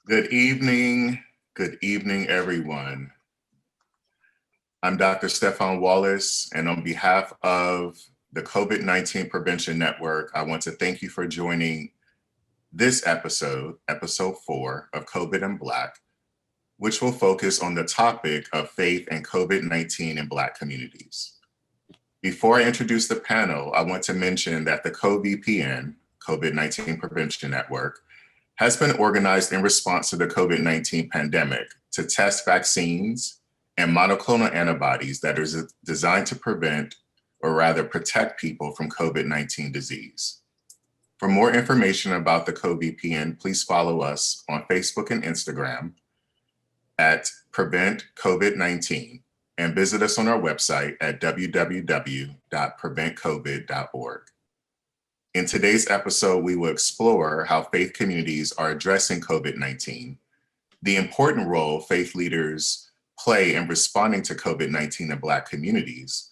Good evening, everyone. I'm Dr. Stefan Wallace, and on behalf of the COVID-19 Prevention Network, I want to thank you for joining this episode 4 of COVID and Black, which will focus on the topic of faith and COVID-19 in Black communities. Before I introduce the panel, I want to mention that the CoVPN, COVID-19 Prevention Network, has been organized in response to the COVID-19 pandemic to test vaccines and monoclonal antibodies that are designed to prevent, or rather protect people from COVID-19 disease. For more information about the CoVPN, please follow us on Facebook and Instagram at Prevent COVID-19 and visit us on our website at www.preventcovid.org. In today's episode, we will explore how faith communities are addressing COVID-19, the important role faith leaders play in responding to COVID-19 in Black communities,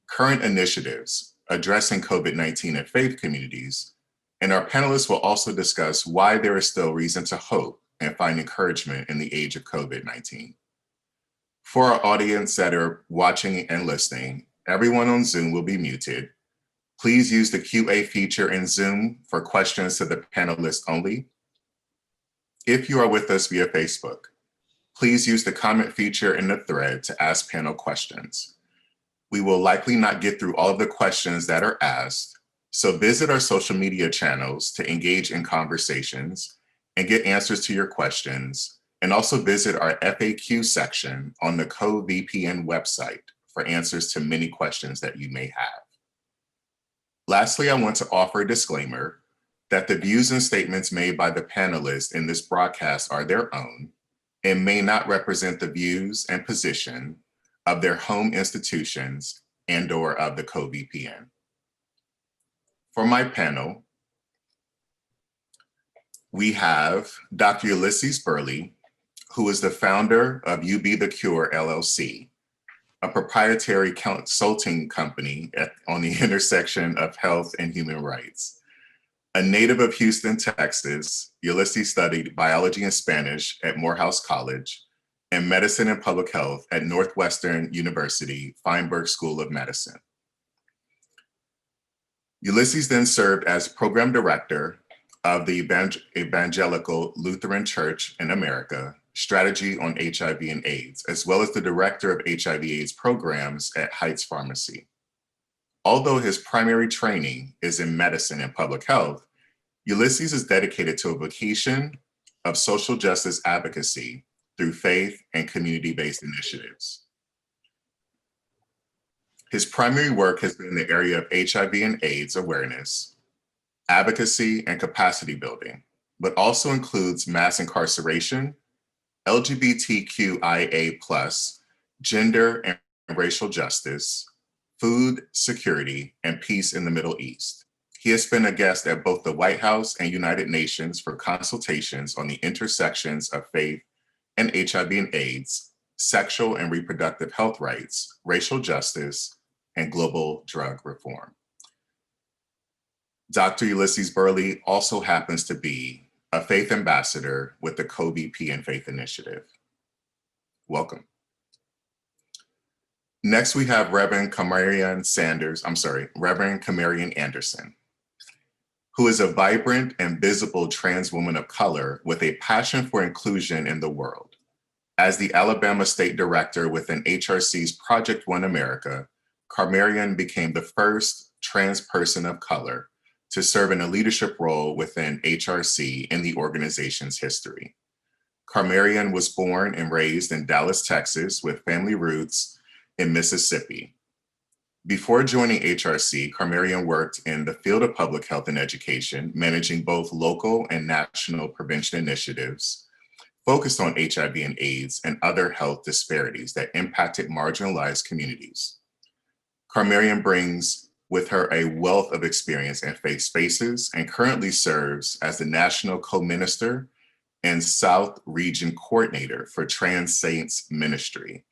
current initiatives addressing COVID-19 in faith communities, and our panelists will also discuss why there is still reason to hope and find encouragement in the age of COVID-19. For our audience that are watching and listening, everyone on Zoom will be muted. Please use the QA feature in Zoom for questions to the panelists only. If you are with us via Facebook, please use the comment feature in the thread to ask panel questions. We will likely not get through all of the questions that are asked, so visit our social media channels to engage in conversations and get answers to your questions, and also visit our FAQ section on the CoVPN website for answers to many questions that you may have. Lastly, I want to offer a disclaimer that the views and statements made by the panelists in this broadcast are their own and may not represent the views and position of their home institutions and/or of the CoVPN. For my panel, we have Dr. Ulysses Burley, who is the founder of You Be the Cure, LLC, a proprietary consulting company on the intersection of health and human rights. A native of Houston, Texas, Ulysses studied biology and Spanish at Morehouse College and medicine and public health at Northwestern University Feinberg School of Medicine. Ulysses then served as program director of the Evangelical Lutheran Church in America, Strategy on HIV and AIDS, as well as the director of HIV/AIDS programs at Heights Pharmacy. Although his primary training is in medicine and public health, Ulysses is dedicated to a vocation of social justice advocacy through faith and community-based initiatives. His primary work has been in the area of HIV and AIDS awareness, advocacy, and capacity building, but also includes mass incarceration, LGBTQIA+, gender and racial justice, food security, and peace in the Middle East. He has been a guest at both the White House and United Nations for consultations on the intersections of faith and HIV and AIDS, sexual and reproductive health rights, racial justice, and global drug reform. Dr. Ulysses Burley also happens to be a faith ambassador with the CoVPN Faith Initiative. Welcome. Next, we have Reverend Kamarian Anderson, who is a vibrant and visible trans woman of color with a passion for inclusion in the world. As the Alabama State Director within HRC's Project One America, Kamarian became the first trans person of color to serve in a leadership role within HRC in the organization's history. Kamarian was born and raised in Dallas, Texas, with family roots in Mississippi. Before joining HRC, Kamarian worked in the field of public health and education, managing both local and national prevention initiatives focused on HIV and AIDS and other health disparities that impacted marginalized communities. Kamarian brings with her a wealth of experience in faith spaces and currently serves as the National Co-Minister and South Region Coordinator for Trans Saints Ministry.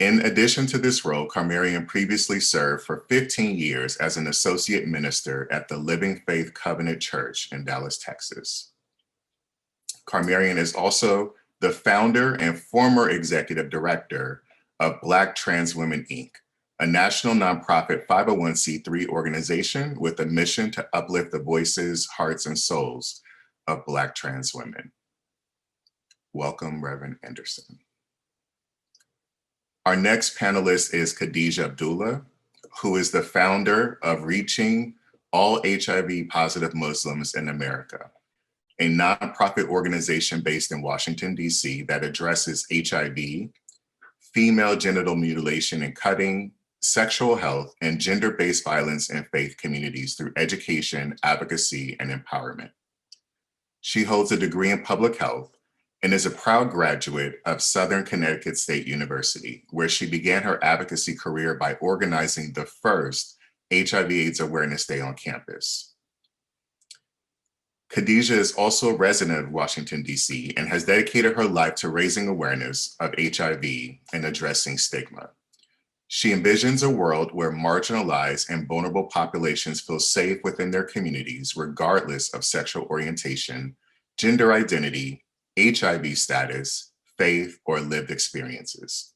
In addition to this role, Kamarian previously served for 15 years as an associate minister at the Living Faith Covenant Church in Dallas, Texas. Kamarian is also the founder and former executive director of Black Trans Women, Inc., a national nonprofit 501c3 organization with a mission to uplift the voices, hearts, and souls of Black trans women. Welcome, Reverend Anderson. Our next panelist is Khadijah Abdullah, who is the founder of Reaching All HIV Positive Muslims in America, a nonprofit organization based in Washington, D.C. that addresses HIV, female genital mutilation and cutting, sexual health, and gender-based violence in faith communities through education, advocacy, and empowerment. She holds a degree in public health and is a proud graduate of Southern Connecticut State University, where she began her advocacy career by organizing the first HIV/AIDS Awareness Day on campus. Khadijah is also a resident of Washington, D.C., and has dedicated her life to raising awareness of HIV and addressing stigma. She envisions a world where marginalized and vulnerable populations feel safe within their communities, regardless of sexual orientation, gender identity, HIV status, faith, or lived experiences.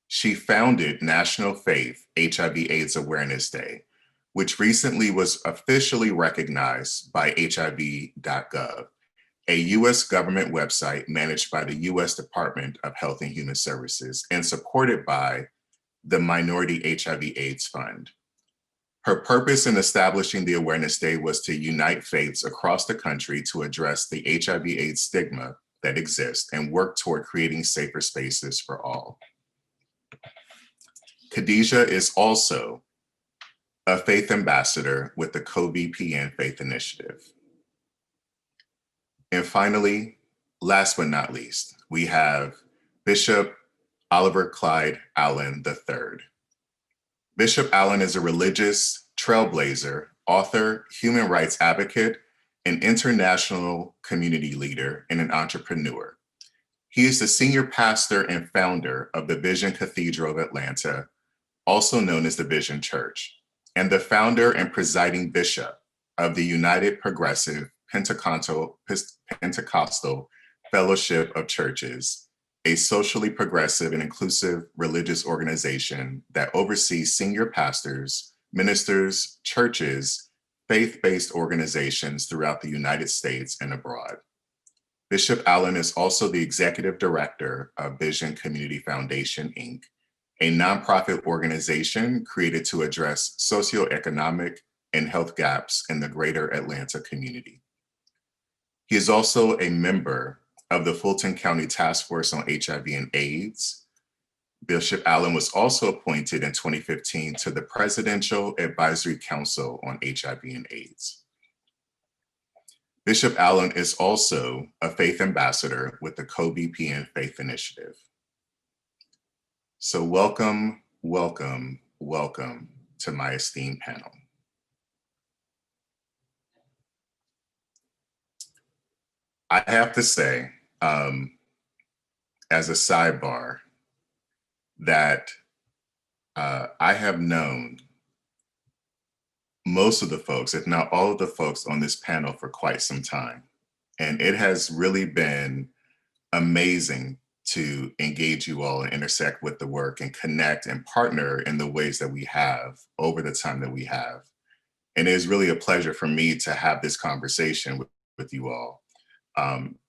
She founded National Faith HIV/AIDS Awareness Day, which recently was officially recognized by HIV.gov, a US government website managed by the US Department of Health and Human Services and supported by the Minority HIV/AIDS Fund. Her purpose in establishing the Awareness Day was to unite faiths across the country to address the HIV/AIDS stigma that exists and work toward creating safer spaces for all. Khadijah is also a faith ambassador with the Cobit Faith Initiative. And finally, last but not least, we have Bishop Oliver Clyde Allen III. Bishop Allen is a religious trailblazer, author, human rights advocate, an international community leader, and an entrepreneur. He is the senior pastor and founder of the Vision Cathedral of Atlanta, also known as the Vision Church, and the founder and presiding bishop of the United Progressive Pentecostal Fellowship of Churches, a socially progressive and inclusive religious organization that oversees senior pastors, ministers, churches, faith-based organizations throughout the United States and abroad. Bishop Allen is also the executive director of Vision Community Foundation, Inc., a nonprofit organization created to address socioeconomic and health gaps in the greater Atlanta community. He is also a member of the Fulton County Task Force on HIV and AIDS. Bishop Allen was also appointed in 2015 to the Presidential Advisory Council on HIV and AIDS. Bishop Allen is also a faith ambassador with the Cobit Faith Initiative. So welcome, welcome, welcome to my esteemed panel. I have to say, as a sidebar, that I have known most of the folks, if not all of the folks on this panel for quite some time. And it has really been amazing to engage you all and intersect with the work and connect and partner in the ways that we have over the time that we have. And it is really a pleasure for me to have this conversation with you all.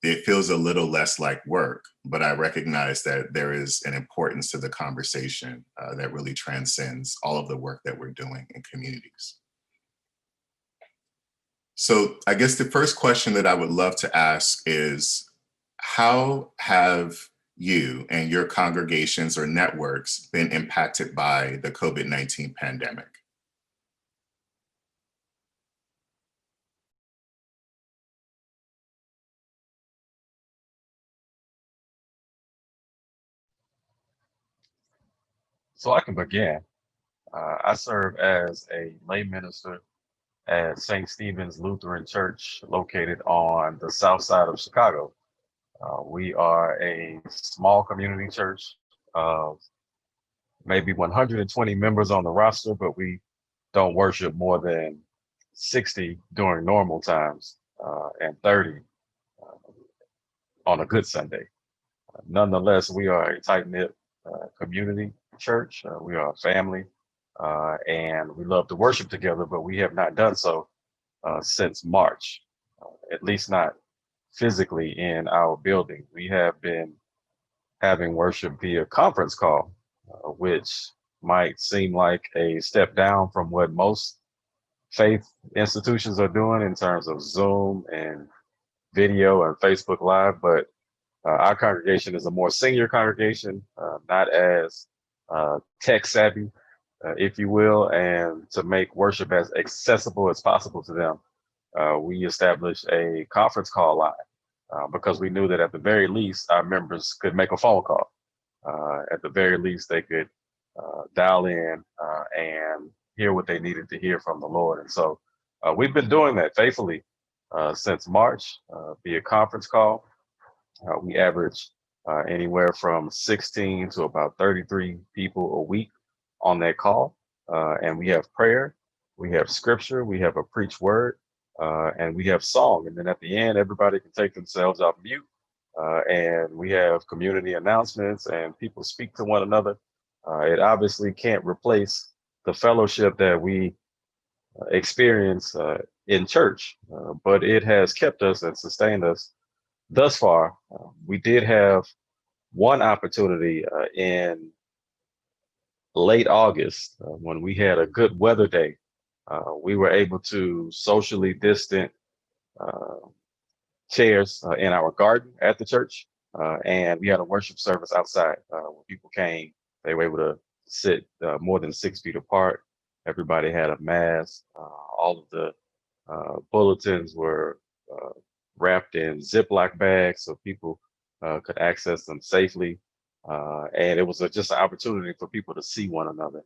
It feels a little less like work, but I recognize that there is an importance to the conversation that really transcends all of the work that we're doing in communities. So I guess the first question that I would love to ask is, how have you and your congregations or networks been impacted by the COVID-19 pandemic? So I can begin. I serve as a lay minister at St. Stephen's Lutheran Church located on the south side of Chicago. We are a small community church of maybe 120 members on the roster, but we don't worship more than 60 during normal times and 30 on a good Sunday. Nonetheless, we are a tight-knit community church. We are a family, and we love to worship together, but we have not done so since March, at least not physically in our building. We have been having worship via conference call, which might seem like a step down from what most faith institutions are doing in terms of Zoom and video and Facebook Live, but our congregation is a more senior congregation, not as tech savvy, if you will, and to make worship as accessible as possible to them, we established a conference call line because we knew that at the very least our members could make a phone call. At the very least, they could dial in and hear what they needed to hear from the Lord. And so we've been doing that faithfully since March via conference call. We average anywhere from 16 to about 33 people a week on that call. And we have prayer, we have scripture, we have a preached word, and we have song. And then at the end, everybody can take themselves off mute. And we have community announcements and people speak to one another. It obviously can't replace the fellowship that we experience in church, but it has kept us and sustained us thus far. We did have one opportunity in late August when we had a good weather day. We were able to socially distant chairs in our garden at the church, and we had a worship service outside. When people came, they were able to sit more than 6 feet apart. Everybody had a mask. All of the bulletins were wrapped in Ziploc bags so people could access them safely. And it was just an opportunity for people to see one another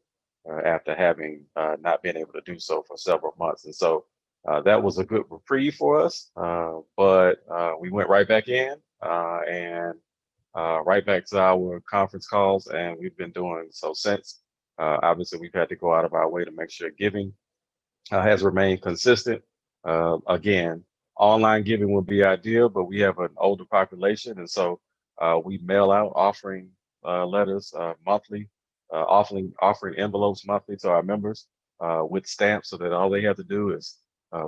after having not been able to do so for several months. And so that was a good reprieve for us, but we went right back in and right back to our conference calls, and we've been doing so since. Obviously, we've had to go out of our way to make sure giving has remained consistent. Again, online giving would be ideal, but we have an older population, and so we mail out offering letters monthly, offering envelopes monthly to our members with stamps, so that all they have to do is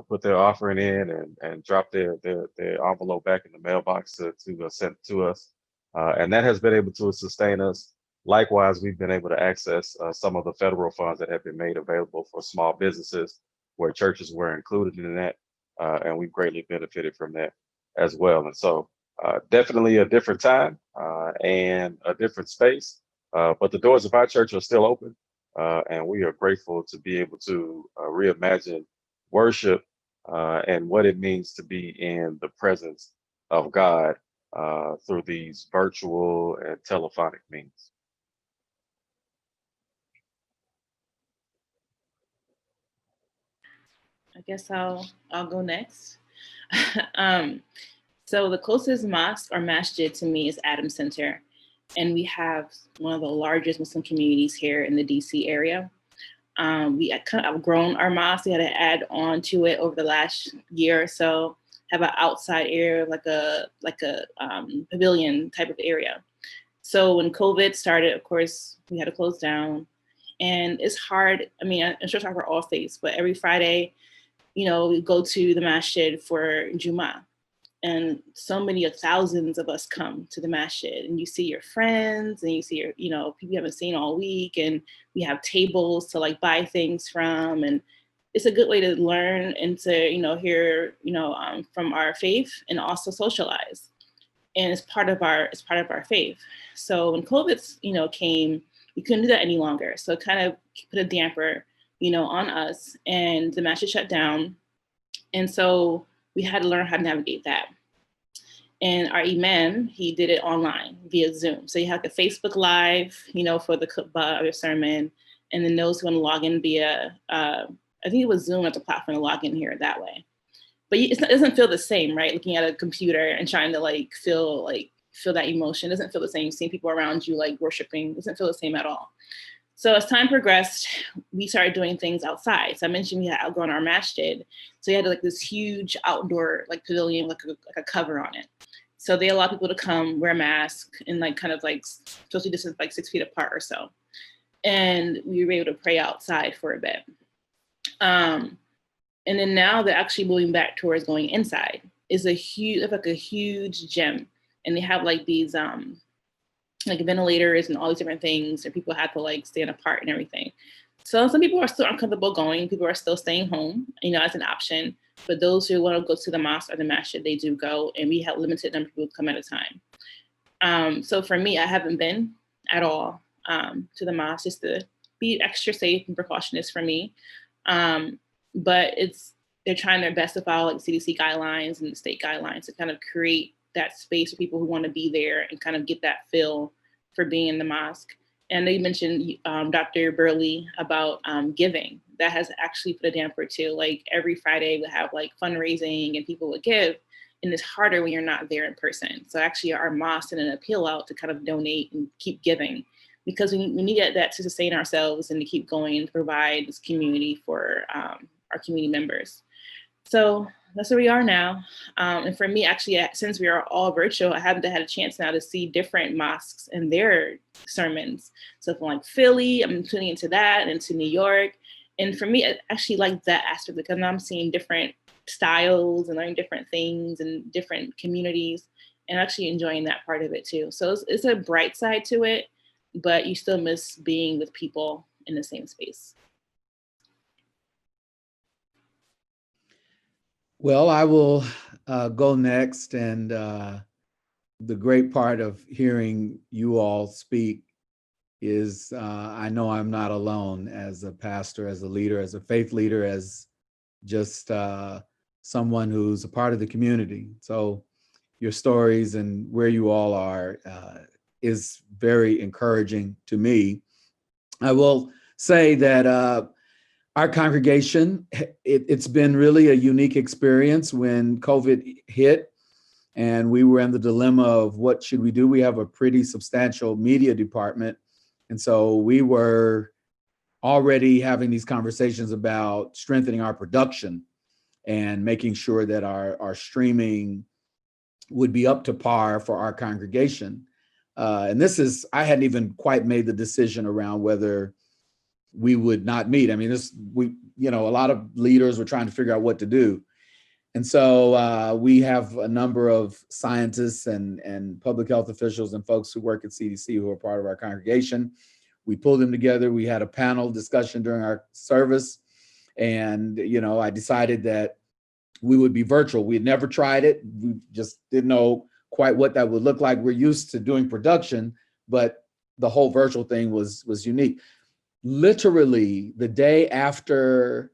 put their offering in and drop their envelope back in the mailbox to send to us, and that has been able to sustain us. Likewise, we've been able to access some of the federal funds that have been made available for small businesses, where churches were included in that, and we've greatly benefited from that as well. And so definitely a different time and a different space, but the doors of our church are still open, and we are grateful to be able to reimagine worship and what it means to be in the presence of God through these virtual and telephonic means. I guess I'll go next. So the closest mosque or masjid to me is Adams Center, and we have one of the largest Muslim communities here in the DC area. We kind of outgrown our mosque. We had to add on to it over the last year or so. Have an outside area, like a pavilion type of area. So when COVID started, of course, we had to close down, and it's hard. I mean, I'm sure it's hard for all faiths, but every Friday, we go to the masjid for Jummah, and so many thousands of us come to the masjid, and you see your friends, and you see your, people you haven't seen all week, and we have tables to like buy things from, and it's a good way to learn and to hear from our faith and also socialize, and it's part of our faith. So when COVID came, we couldn't do that any longer, so it kind of put a damper on us, and the masjid shut down. And so we had to learn how to navigate that. And our imam, he did it online via Zoom. So you have the Facebook Live, for the khutbah or sermon, and then those who want to log in via, I think it was Zoom as a platform to log in here that way. But it doesn't feel the same, right? Looking at a computer and trying to feel that emotion. It doesn't feel the same. Seeing people around you worshiping doesn't feel the same at all. So as time progressed, we started doing things outside. So I mentioned we had outgrown our masjid. So we had this huge outdoor pavilion, like a cover on it. So they allow people to come wear masks and like kind of like socially distance, like 6 feet apart or so. And we were able to pray outside for a bit. And then now they're actually moving back towards going inside. It's a huge gym, and they have like these like ventilators and all these different things, and people have to like stand apart and everything. So some people are still uncomfortable going. People are still staying home, as an option. But those who want to go to the mosque or the masjid, they do go, and we have limited number of people come at a time. So for me, I haven't been at all to the mosque, just to be extra safe and precautionist for me. But they're trying their best to follow like CDC guidelines and the state guidelines to kind of create that space for people who want to be there and kind of get that feel for being in the mosque. And they mentioned Dr. Burley about giving. That has actually put a damper too. Like every Friday we have like fundraising and people would give, and it's harder when you're not there in person. So actually our mosque sent an appeal out to kind of donate and keep giving, because we need that to sustain ourselves and to keep going and provide this community for our community members. So that's where we are now. And for me, actually, since we are all virtual, I haven't had a chance now to see different mosques and their sermons. So from like Philly, I'm tuning into that, and into New York. And for me, I actually like that aspect, because now I'm seeing different styles and learning different things and different communities, and actually enjoying that part of it too. So it's a bright side to it, but you still miss being with people in the same space. Well, I will go next. And the great part of hearing you all speak is I know I'm not alone as a pastor, as a leader, as a faith leader, as just someone who's a part of the community. So your stories and where you all are is very encouraging to me. I will say that our congregation, it's been really a unique experience when COVID hit and we were in the dilemma of what should we do. We have a pretty substantial media department. And so we were already having these conversations about strengthening our production and making sure that our streaming would be up to par for our congregation. And I hadn't even quite made the decision around whether we would not meet. I mean, a lot of leaders were trying to figure out what to do. And so we have a number of scientists and public health officials and folks who work at CDC who are part of our congregation. We pulled them together. We had a panel discussion during our service. And, I decided that we would be virtual. We had never tried it. We just didn't know quite what that would look like. We're used to doing production, but the whole virtual thing was unique. Literally the day after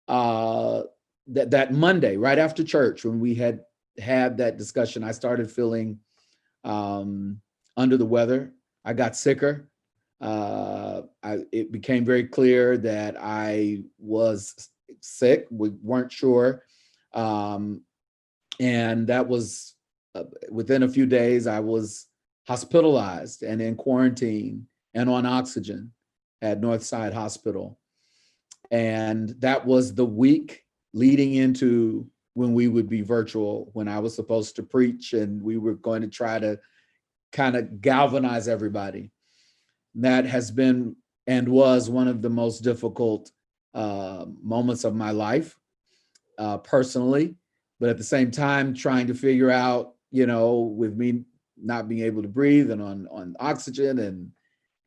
that Monday, right after church, when we had that discussion, I started feeling under the weather. I got sicker. It became very clear that I was sick. We weren't sure. And that was within a few days, I was hospitalized and in quarantine and on oxygen at Northside Hospital. And that was the week leading into when we would be virtual, when I was supposed to preach and we were going to try to kind of galvanize everybody. That has been and was one of the most difficult moments of my life personally, but at the same time, trying to figure out, with me not being able to breathe and on oxygen and,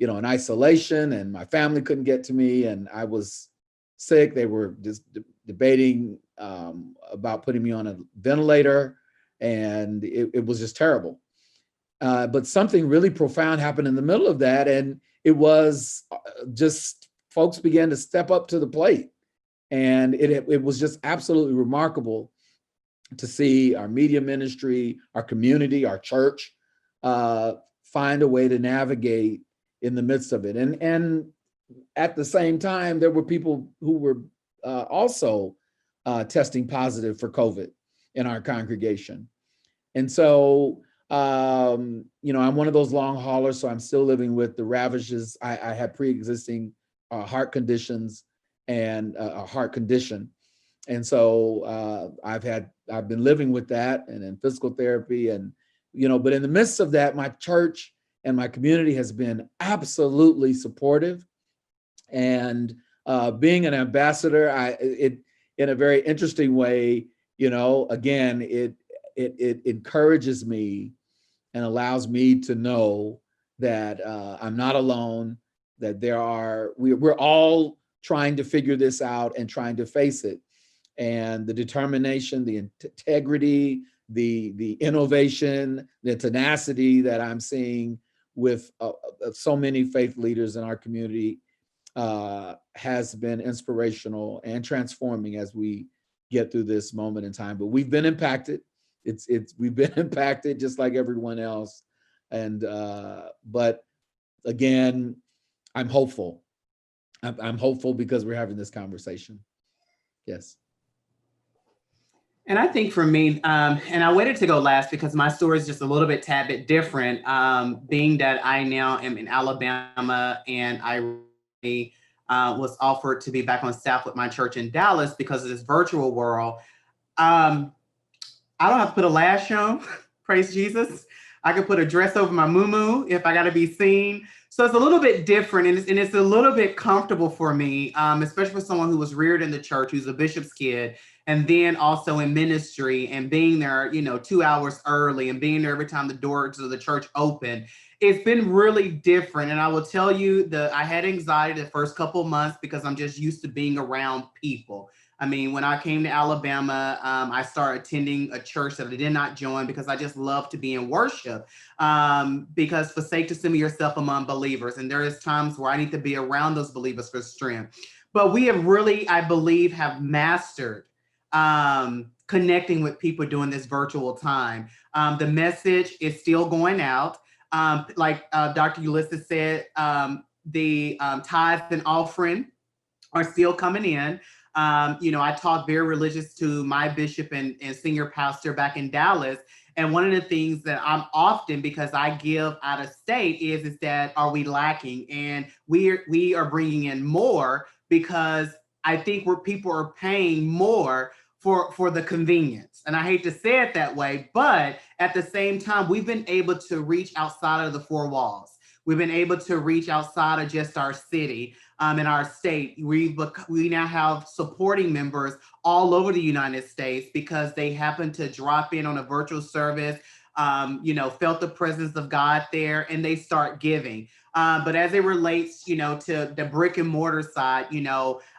in isolation, and my family couldn't get to me and I was sick. They were just debating about putting me on a ventilator, and it was just terrible. But something really profound happened in the middle of that. And it was just folks began to step up to the plate. And it was just absolutely remarkable to see our media ministry, our community, our church find a way to navigate in the midst of it. And at the same time, there were people who were also testing positive for COVID in our congregation. And so, I'm one of those long haulers, so I'm still living with the ravages. I had pre-existing heart conditions and a heart condition. And so I've been living with that and in physical therapy and but in the midst of that, my church and my community has been absolutely supportive. And being an ambassador, in a very interesting way, again, it encourages me and allows me to know that I'm not alone, that we're all trying to figure this out and trying to face it. And the determination, the integrity, the innovation, the tenacity that I'm seeing with so many faith leaders in our community has been inspirational and transforming as we get through this moment in time. But we've been impacted. We've been impacted just like everyone else. And but again, I'm hopeful. I'm hopeful because we're having this conversation. Yes. And I think for me, and I waited to go last because my story is just a little bit tad bit different, being that I now am in Alabama and I was offered to be back on staff with my church in Dallas because of this virtual world. I don't have to put a lash on, praise Jesus. I can put a dress over my muumuu if I got to be seen. So it's a little bit different and it's a little bit comfortable for me, especially for someone who was reared in the church, who's a bishop's kid, and then also in ministry and being there, 2 hours early and being there every time the doors of the church open. It's been really different. And I will tell you that I had anxiety the first couple of months because I'm just used to being around people. I mean, when I came to Alabama, I started attending a church that I did not join because I just love to be in worship. Because forsake to assemble yourself among believers. And there is times where I need to be around those believers for strength. But we have really, I believe, have mastered connecting with people during this virtual time. The message is still going out. Like Dr. Ulysses said, the tithes and offering are still coming in. I talked very religious to my bishop and senior pastor back in Dallas. And one of the things that I'm often, because I give out of state, is that are we lacking? And we are bringing in more because I think people are paying more for the convenience. And I hate to say it that way, but at the same time, we've been able to reach outside of the four walls. We've been able to reach outside of just our city. In our state, we now have supporting members all over the United States because they happen to drop in on a virtual service, felt the presence of God there, and they start giving. But as it relates, to the brick and mortar side,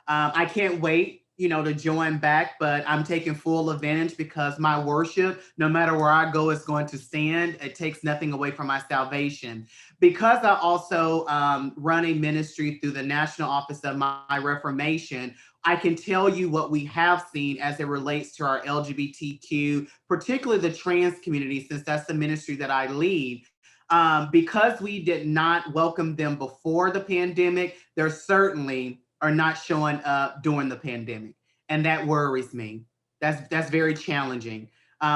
I can't wait, to join back, but I'm taking full advantage because my worship, no matter where I go, is going to stand. It takes nothing away from my salvation. Because I also run a ministry through the National Office of My Reformation, I can tell you what we have seen as it relates to our LGBTQ, particularly the trans community, since that's the ministry that I lead. Because we did not welcome them before the pandemic, they're certainly are not showing up during the pandemic. And that worries me. That's very challenging.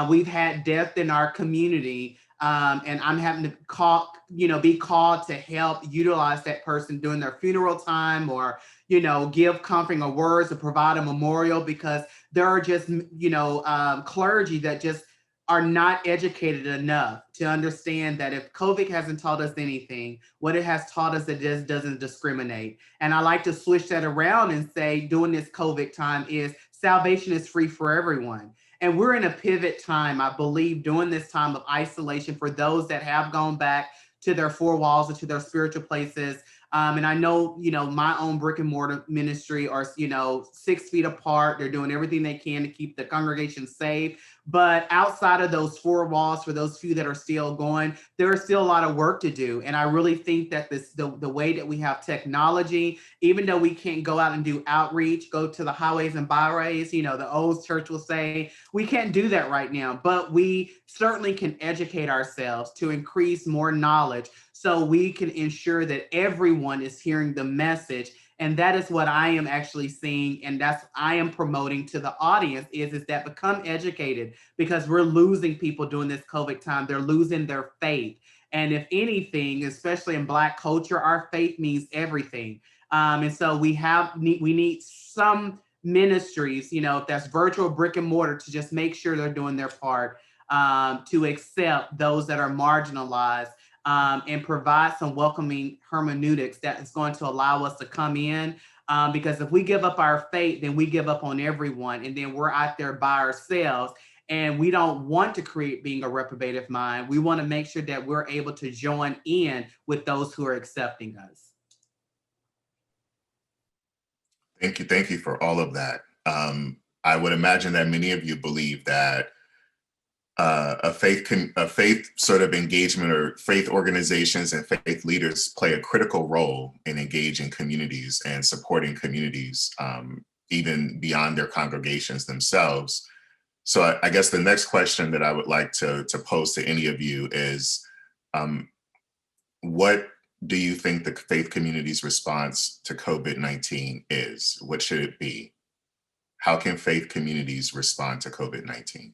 We've had death in our community, and I'm having to be called to help utilize that person during their funeral time or, give comforting or words or provide a memorial because there are just, clergy that just are not educated enough to understand that if COVID hasn't taught us anything, what it has taught us, it just doesn't discriminate. And I like to switch that around and say, during this COVID time is salvation is free for everyone. And we're in a pivot time, I believe, during this time of isolation for those that have gone back to their four walls or to their spiritual places. And I know, my own brick and mortar ministry are, 6 feet apart. They're doing everything they can to keep the congregation safe. But outside of those four walls, for those few that are still going, there is still a lot of work to do. And I really think that the way that we have technology, even though we can't go out and do outreach, go to the highways and byways, the old church will say, we can't do that right now, but we certainly can educate ourselves to increase more knowledge so we can ensure that everyone is hearing the message. And that is what I am actually seeing. And that's I am promoting to the audience is that become educated because we're losing people during this COVID time. They're losing their faith. And if anything, especially in Black culture, our faith means everything. And so we need some ministries, if that's virtual brick and mortar, to just make sure they're doing their part. to accept those that are marginalized, and provide some welcoming hermeneutics that is going to allow us to come in. Because if we give up our faith, then we give up on everyone, and then we're out there by ourselves. And we don't want to create being a reprobative mind. We want to make sure that we're able to join in with those who are accepting us. Thank you for all of that. I would imagine that many of you believe that a faith sort of engagement, or faith organizations and faith leaders play a critical role in engaging communities and supporting communities, even beyond their congregations themselves. So I guess the next question that I would like to pose to any of you is, what do you think the faith community's response to COVID-19 is? What should it be? How can faith communities respond to COVID-19?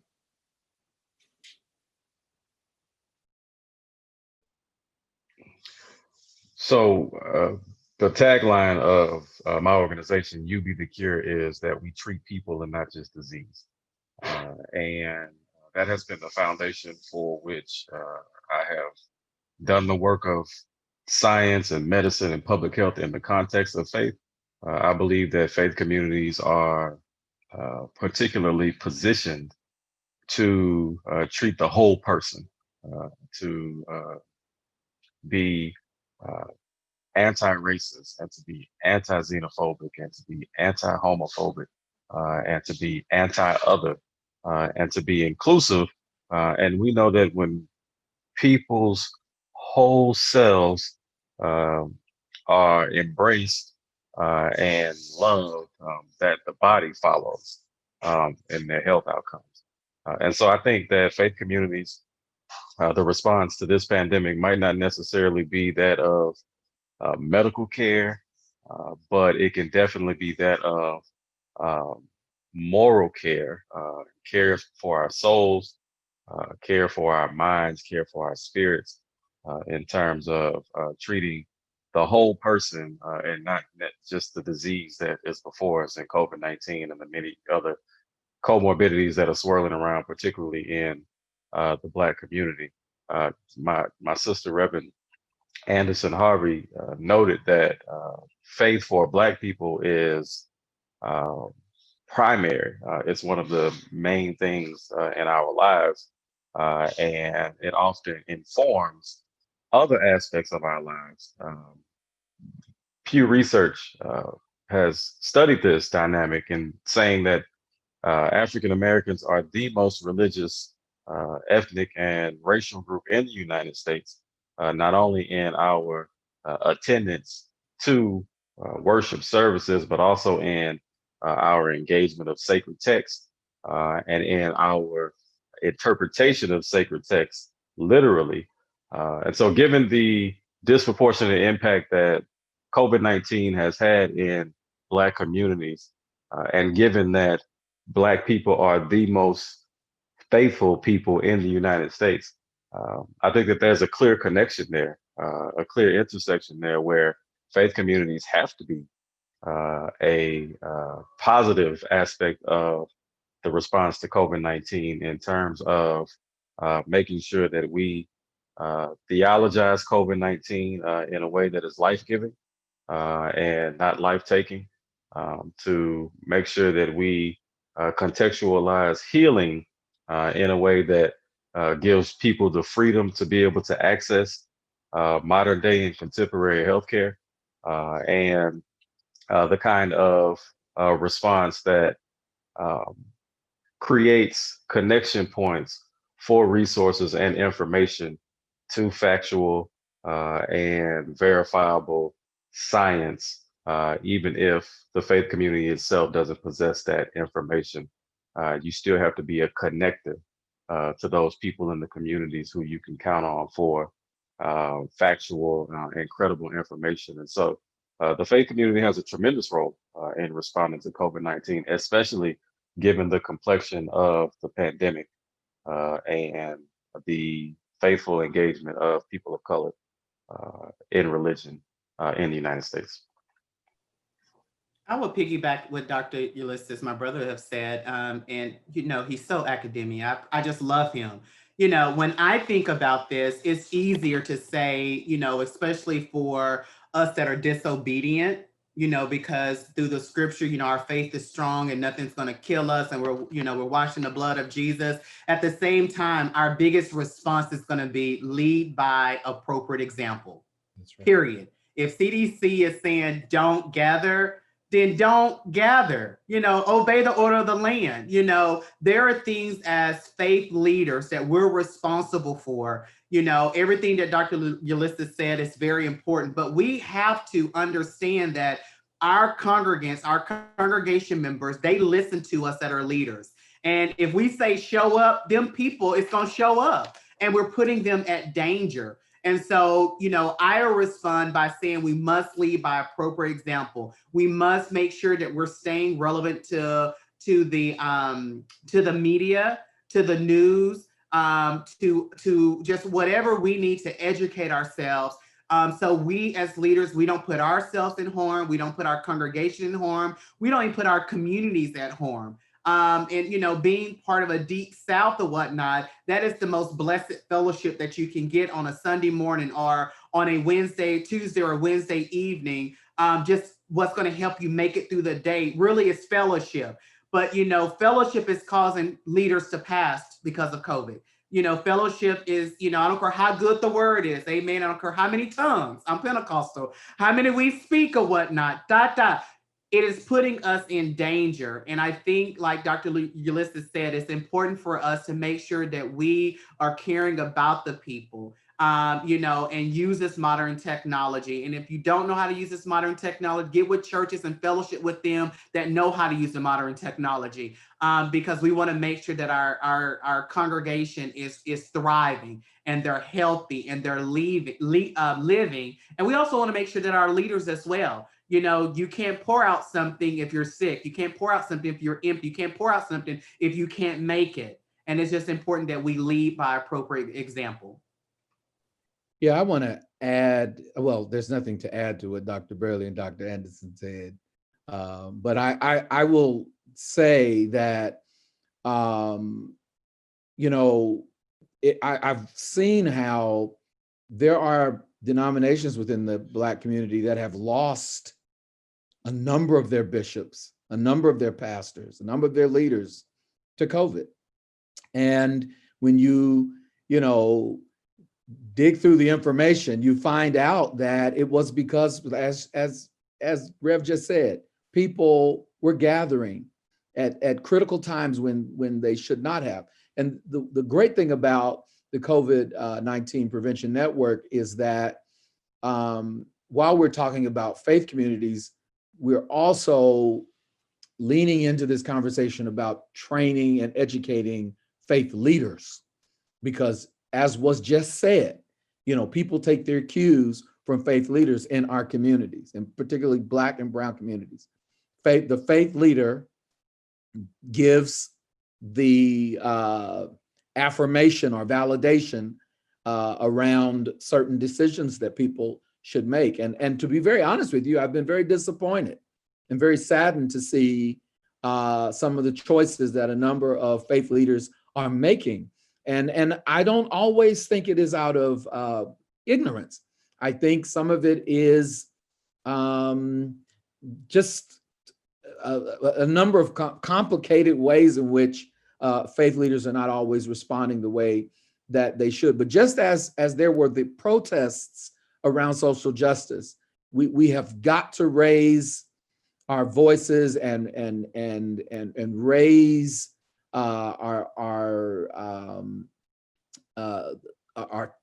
So the tagline of my organization, You Be the Cure, is that we treat people and not just disease. And that has been the foundation for which I have done the work of science and medicine and public health in the context of faith. I believe that faith communities are particularly positioned to treat the whole person, to be anti-racist, and to be anti-xenophobic, and to be anti-homophobic, and to be anti-other, and to be inclusive. And we know that when people's whole selves are embraced and loved, that the body follows in their health outcomes. And so I think that faith communities, the response to this pandemic might not necessarily be that of medical care, but it can definitely be that of moral care, care for our souls, care for our minds, care for our spirits, in terms of treating the whole person, and not just the disease that is before us in COVID-19 and the many other comorbidities that are swirling around, particularly in the Black community. My sister, Reverend Anderson Harvey, noted that faith for Black people is uh, primary. It's one of the main things in our lives, and it often informs other aspects of our lives. Pew Research has studied this dynamic in saying that African Americans are the most religious ethnic and racial group in the United States, not only in our attendance to worship services, but also in our engagement of sacred text, and in our interpretation of sacred text literally. And so, given the disproportionate impact that COVID-19 has had in Black communities, and given that Black people are the most faithful people in the United States, I think that there's a clear connection there, a clear intersection there where faith communities have to be a positive aspect of the response to COVID-19, in terms of making sure that we theologize COVID-19 in a way that is life-giving and not life-taking, to make sure that we contextualize healing in a way that gives people the freedom to be able to access modern day and contemporary healthcare, and the kind of response that um, creates connection points for resources and information to factual and verifiable science, even if the faith community itself doesn't possess that information. You still have to be a connector to those people in the communities who you can count on for factual and credible information. And so the faith community has a tremendous role in responding to COVID-19, especially given the complexion of the pandemic and the faithful engagement of people of color in religion in the United States. I will piggyback what Dr. Ulysses, my brother, have said. And, he's so academic. I just love him. When I think about this, it's easier to say, especially for us that are disobedient, because through the scripture, our faith is strong and nothing's going to kill us. And we're washed in the blood of Jesus. At the same time, our biggest response is going to be lead by appropriate example. That's right. Period. If CDC is saying don't gather, then don't gather, obey the order of the land. There are things as faith leaders that we're responsible for. Everything that Dr. Ulysses said is very important, but we have to understand that our congregants, our congregation members, they listen to us that are leaders. And if we say show up, them people, it's going to show up, and we're putting them at danger. And so, I respond by saying we must lead by appropriate example. We must make sure that we're staying relevant to the media, to the news, to just whatever we need to educate ourselves. So we as leaders, we don't put ourselves in harm. We don't put our congregation in harm. We don't even put our communities at harm. And being part of a deep South or whatnot, that is the most blessed fellowship that you can get on a Sunday morning or on a Tuesday or Wednesday evening. Just what's going to help you make it through the day really is fellowship. But fellowship is causing leaders to pass because of COVID. Fellowship is, I don't care how good the word is, amen. I don't care how many tongues, I'm Pentecostal, how many we speak or whatnot, it is putting us in danger. And I think, like Dr. Ulysses said, it's important for us to make sure that we are caring about the people, and use this modern technology. And if you don't know how to use this modern technology, get with churches and fellowship with them that know how to use the modern technology, because we want to make sure that our congregation is thriving and they're healthy and they're living. And we also want to make sure that our leaders as well. You can't pour out something if you're sick. You can't pour out something if you're empty. You can't pour out something if you can't make it. And it's just important that we lead by appropriate example. Yeah, I want to add, well, there's nothing to add to what Dr. Burley and Dr. Anderson said. But I will say that, I've seen how there are denominations within the Black community that have lost a number of their bishops, a number of their pastors, a number of their leaders to COVID. And when you dig through the information, you find out that it was because, as Rev just said, people were gathering at critical times when they should not have. And the great thing about the COVID-19 Prevention Network is that while we're talking about faith communities, we're also leaning into this conversation about training and educating faith leaders, because as was just said, people take their cues from faith leaders in our communities, and particularly Black and Brown communities. The faith leader gives the affirmation or validation around certain decisions that people should make. And to be very honest with you, I've been very disappointed and very saddened to see some of the choices that a number of faith leaders are making. And I don't always think it is out of ignorance. I think some of it is just a number of complicated ways in which faith leaders are not always responding the way that they should. But just as there were the protests around social justice, we have got to raise our voices and raise our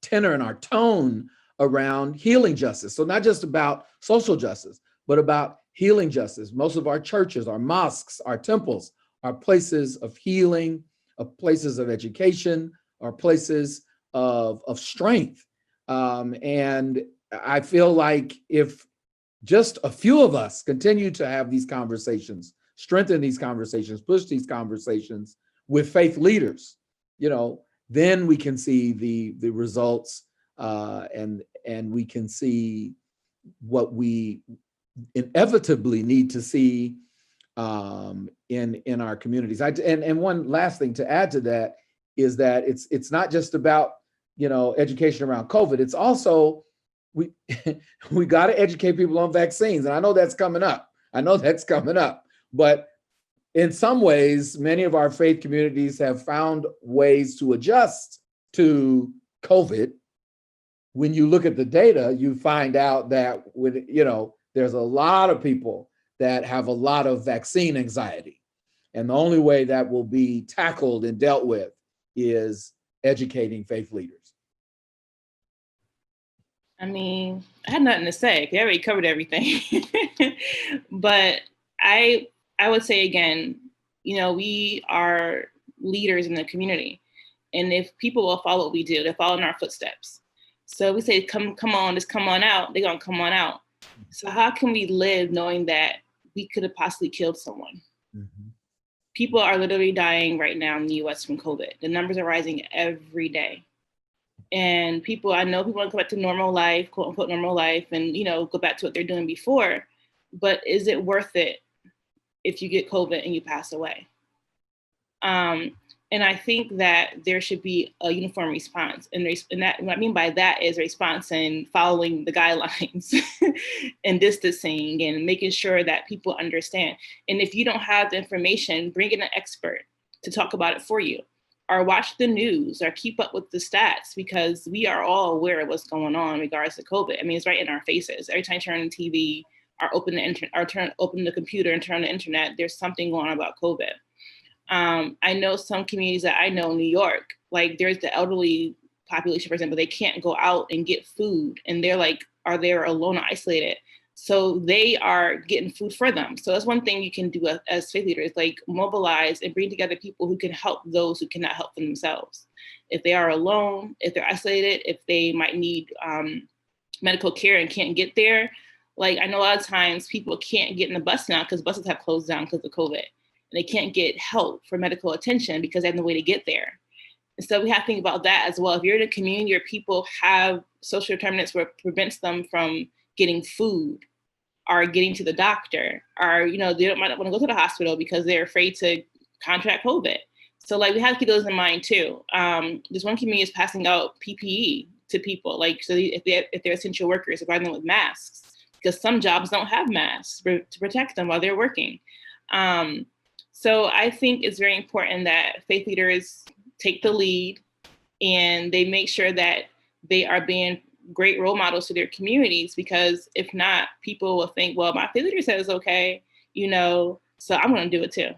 tenor and our tone around healing justice. So not just about social justice, but about healing justice. Most of our churches, our mosques, our temples are places of healing, of places of education, are places of strength. And I feel like if just a few of us continue to have these conversations, strengthen these conversations, push these conversations with faith leaders, then we can see the results, and we can see what we inevitably need to see in our communities. And one last thing to add to that is that it's not just about, education around COVID. It's also we got to educate people on vaccines, and I know that's coming up. But in some ways, many of our faith communities have found ways to adjust to COVID. When you look at the data, you find out that there's a lot of people that have a lot of vaccine anxiety. And the only way that will be tackled and dealt with is educating faith leaders. I mean, I had nothing to say. They already covered everything. But I would say again, we are leaders in the community. And if people will follow what we do, they'll follow in our footsteps. So we say, come on, just come on out. They're going to come on out. So how can we live knowing that we could have possibly killed someone? Mm-hmm. People are literally dying right now in the US from COVID. The numbers are rising every day. And I know people want to go back to normal life, quote unquote normal life, and, go back to what they're doing before. But is it worth it if you get COVID and you pass away? And I think that there should be a uniform response. And that, what I mean by that is a response in following the guidelines and distancing and making sure that people understand. And if you don't have the information, bring in an expert to talk about it for you, or watch the news, or keep up with the stats, because we are all aware of what's going on in regards to COVID. I mean, it's right in our faces. Every time you turn on the TV or open the computer and turn on the internet, there's something going on about COVID. I know some communities that I know in New York, like there's the elderly population, for example, they can't go out and get food, and are they alone or isolated? So they are getting food for them. So that's one thing you can do as faith leaders, like mobilize and bring together people who can help those who cannot help for themselves. If they are alone, if they're isolated, if they might need medical care and can't get there. Like I know a lot of times people can't get in the bus now because buses have closed down because of COVID. And they can't get help for medical attention because they have no way to get there. And so we have to think about that as well. If you're in a community where people have social determinants where it prevents them from getting food or getting to the doctor, or, they might not want to go to the hospital because they're afraid to contract COVID. So we have to keep those in mind too. This one community is passing out PPE to people, so if they're essential workers, providing them with masks, because some jobs don't have masks to protect them while they're working. So I think it's very important that faith leaders take the lead and they make sure that they are being great role models to their communities, because if not, people will think, well, my faith leader said it's okay, so I'm going to do it too.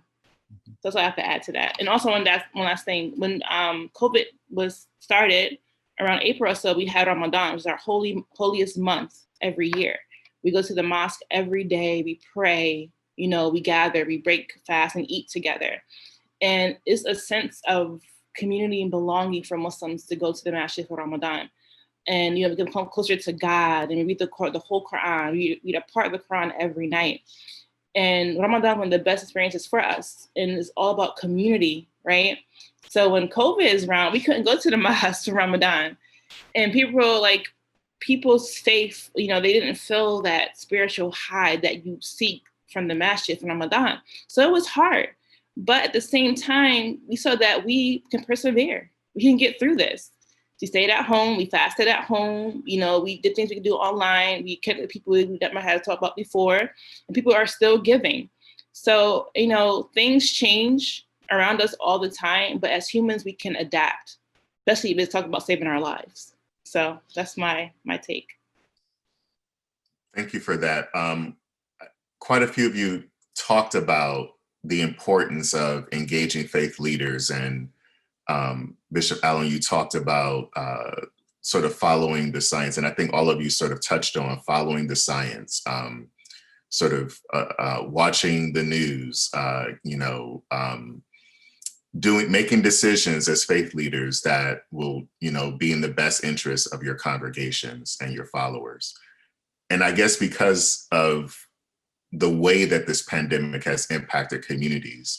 That's what I have to add to that. And also one last thing, when COVID was started around April or so, we had Ramadan, which is our holiest month every year. We go to the mosque every day, we pray, we gather, we break fast and eat together. And it's a sense of community and belonging for Muslims to go to the masjid for Ramadan. And, we can come closer to God, and we read the whole Quran. We read a part of the Quran every night. And Ramadan, one of the best experiences for us. And it's all about community, right? So when COVID is around, we couldn't go to the mosque for Ramadan. And people's faith, they didn't feel that spiritual high that you seek from the masjid for Ramadan. So it was hard. But at the same time, we saw that we can persevere. We can get through this. We stayed at home. We fasted at home. We did things we could do online. We kept the people that might have talked about before, and people are still giving. So, things change around us all the time, but as humans, we can adapt, especially if it's talking about saving our lives. So that's my take. Thank you for that. Quite a few of you talked about the importance of engaging faith leaders, and Bishop Allen, you talked about sort of following the science, and I think all of you sort of touched on following the science, watching the news, making decisions as faith leaders that will, be in the best interest of your congregations and your followers. And I guess because of the way that this pandemic has impacted communities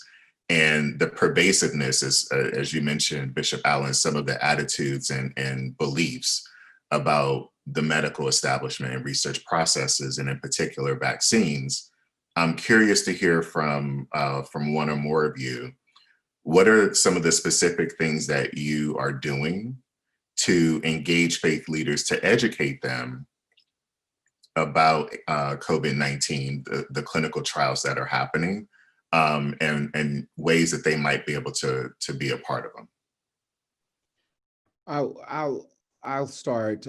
and the pervasiveness, as you mentioned, Bishop Allen, some of the attitudes and beliefs about the medical establishment and research processes, and in particular vaccines. I'm curious to hear from one or more of you. What are some of the specific things that you are doing to engage faith leaders to educate them about COVID-19, the clinical trials that are happening, and ways that they might be able to be a part of them? I'll start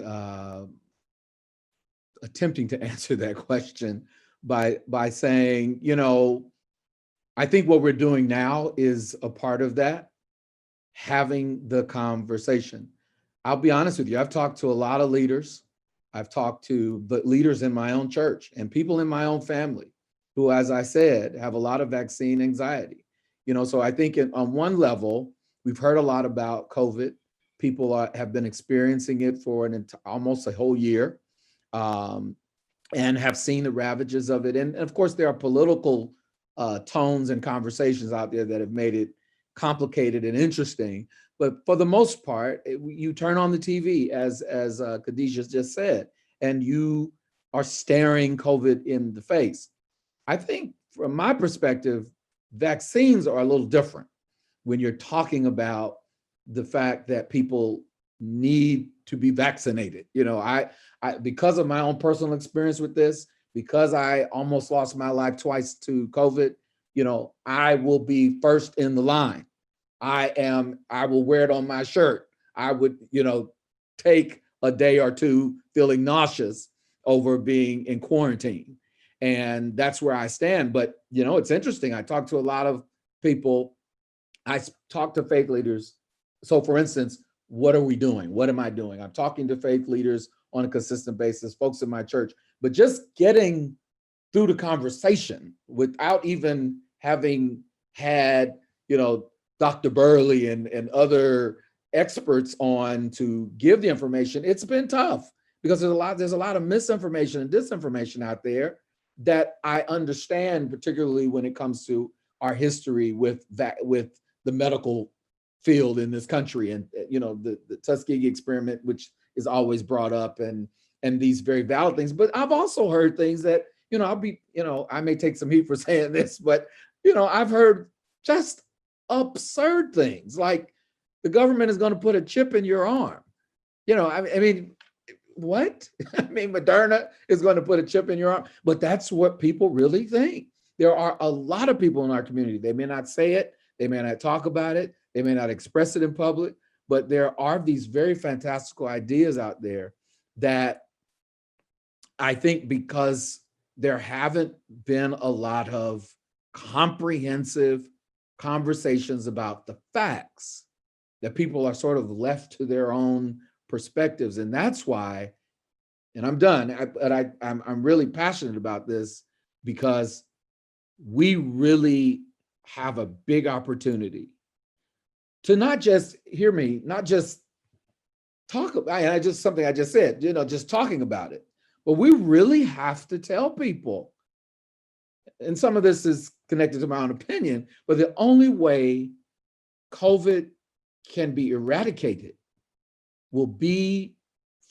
attempting to answer that question by saying, I think what we're doing now is a part of that, having the conversation. I'll be honest with you, I've talked to a lot of leaders. I've talked to the leaders in my own church and people in my own family who, as I said, have a lot of vaccine anxiety. So I think on one level, we've heard a lot about COVID. People have been experiencing it for almost a whole year, and have seen the ravages of it. And of course, there are political tones and conversations out there that have made it complicated and interesting. But for the most part, you turn on the TV, as Khadijah just said, and you are staring COVID in the face. I think from my perspective, vaccines are a little different when you're talking about the fact that people need to be vaccinated. I because of my own personal experience with this, because I almost lost my life twice to COVID, I will be first in the line. I will wear it on my shirt. I would, take a day or two feeling nauseous over being in quarantine. And that's where I stand. But, it's interesting. I talk to a lot of people. I talk to faith leaders. So for instance, what are we doing? What am I doing? I'm talking to faith leaders on a consistent basis, folks in my church, but just getting through the conversation without even having had, Dr. Burley and other experts on to give the information, it's been tough because there's a lot of misinformation and disinformation out there that I understand, particularly when it comes to our history with the medical field in this country, and the Tuskegee experiment, which is always brought up, and these very valid things. But I've also heard things that I may take some heat for saying this, but I've heard just absurd things like the government is going to put a chip in your arm. I mean, what? I mean, Moderna is going to put a chip in your arm, but that's what people really think. There are a lot of people in our community. They may not say it, they may not talk about it, they may not express it in public, but there are these very fantastical ideas out there that I think, because there haven't been a lot of comprehensive conversations about the facts, that people are sort of left to their own perspectives. And that's why, and I'm done, I'm really passionate about this, because we really have a big opportunity to not just not just talk about, something I just said, just talking about it, but we really have to tell people. And some of this is connected to my own opinion, but the only way COVID can be eradicated will be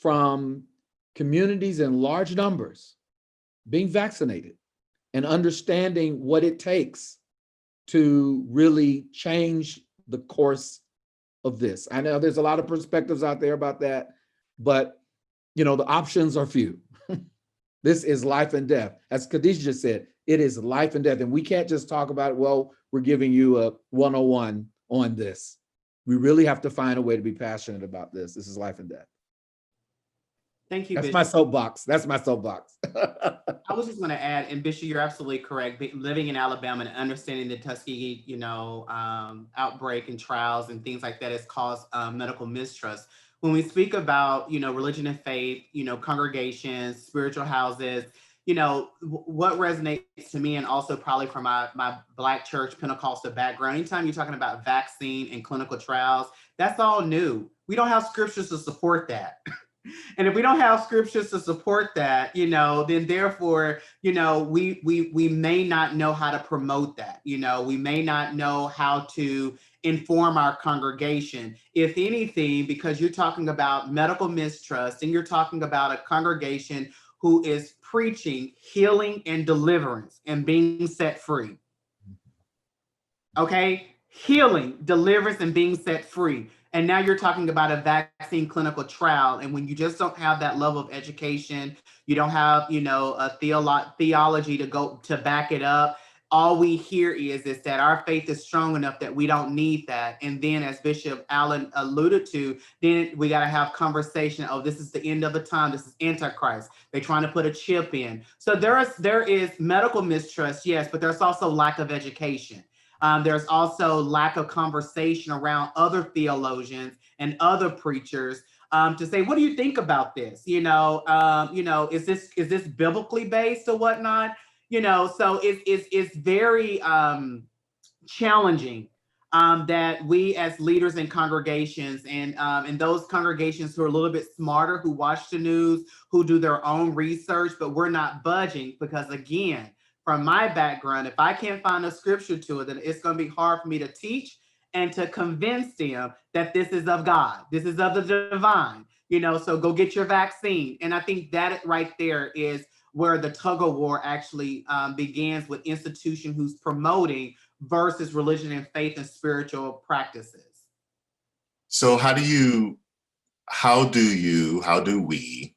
from communities in large numbers being vaccinated and understanding what it takes to really change the course of this. I know there's a lot of perspectives out there about that, but the options are few. This is life and death. As Khadijah just said, it is life and death. And we can't just talk about it, well, we're giving you a 101 on this. We really have to find a way to be passionate about this. This is life and death. Thank you, That's Bishop. my soapbox. That's my soapbox. I was just going to add, and Bishop, you're absolutely correct. Living in Alabama and understanding the Tuskegee, outbreak and trials and things like that has caused medical mistrust. When we speak about, religion and faith, congregations, spiritual houses, what resonates to me, and also probably from my Black church Pentecostal background, anytime you're talking about vaccine and clinical trials, that's all new. We don't have scriptures to support that. And if we don't have scriptures to support that, then therefore, we may not know how to promote that. We may not know how to inform our congregation. If anything, because you're talking about medical mistrust and you're talking about a congregation who is preaching healing and deliverance and being set free. Okay? Healing, deliverance, and being set free. And now you're talking about a vaccine clinical trial. And when you just don't have that level of education, you don't have, a theology to go to back it up. All we hear is that our faith is strong enough that we don't need that. And then, as Bishop Allen alluded to, then we got to have conversation. Oh, this is the end of the time. This is Antichrist. They're trying to put a chip in. So there is medical mistrust, yes, but there's also lack of education. There's also lack of conversation around other theologians and other preachers to say, what do you think about this? Is this biblically based or whatnot? So it's very challenging that we as leaders in congregations and those congregations who are a little bit smarter, who watch the news, who do their own research, but we're not budging because, again, from my background, if I can't find a scripture to it, then it's going to be hard for me to teach and to convince them that this is of God, this is of the divine, so go get your vaccine. And I think that right there is where the tug of war actually begins with institution who's promoting versus religion and faith and spiritual practices. So how do we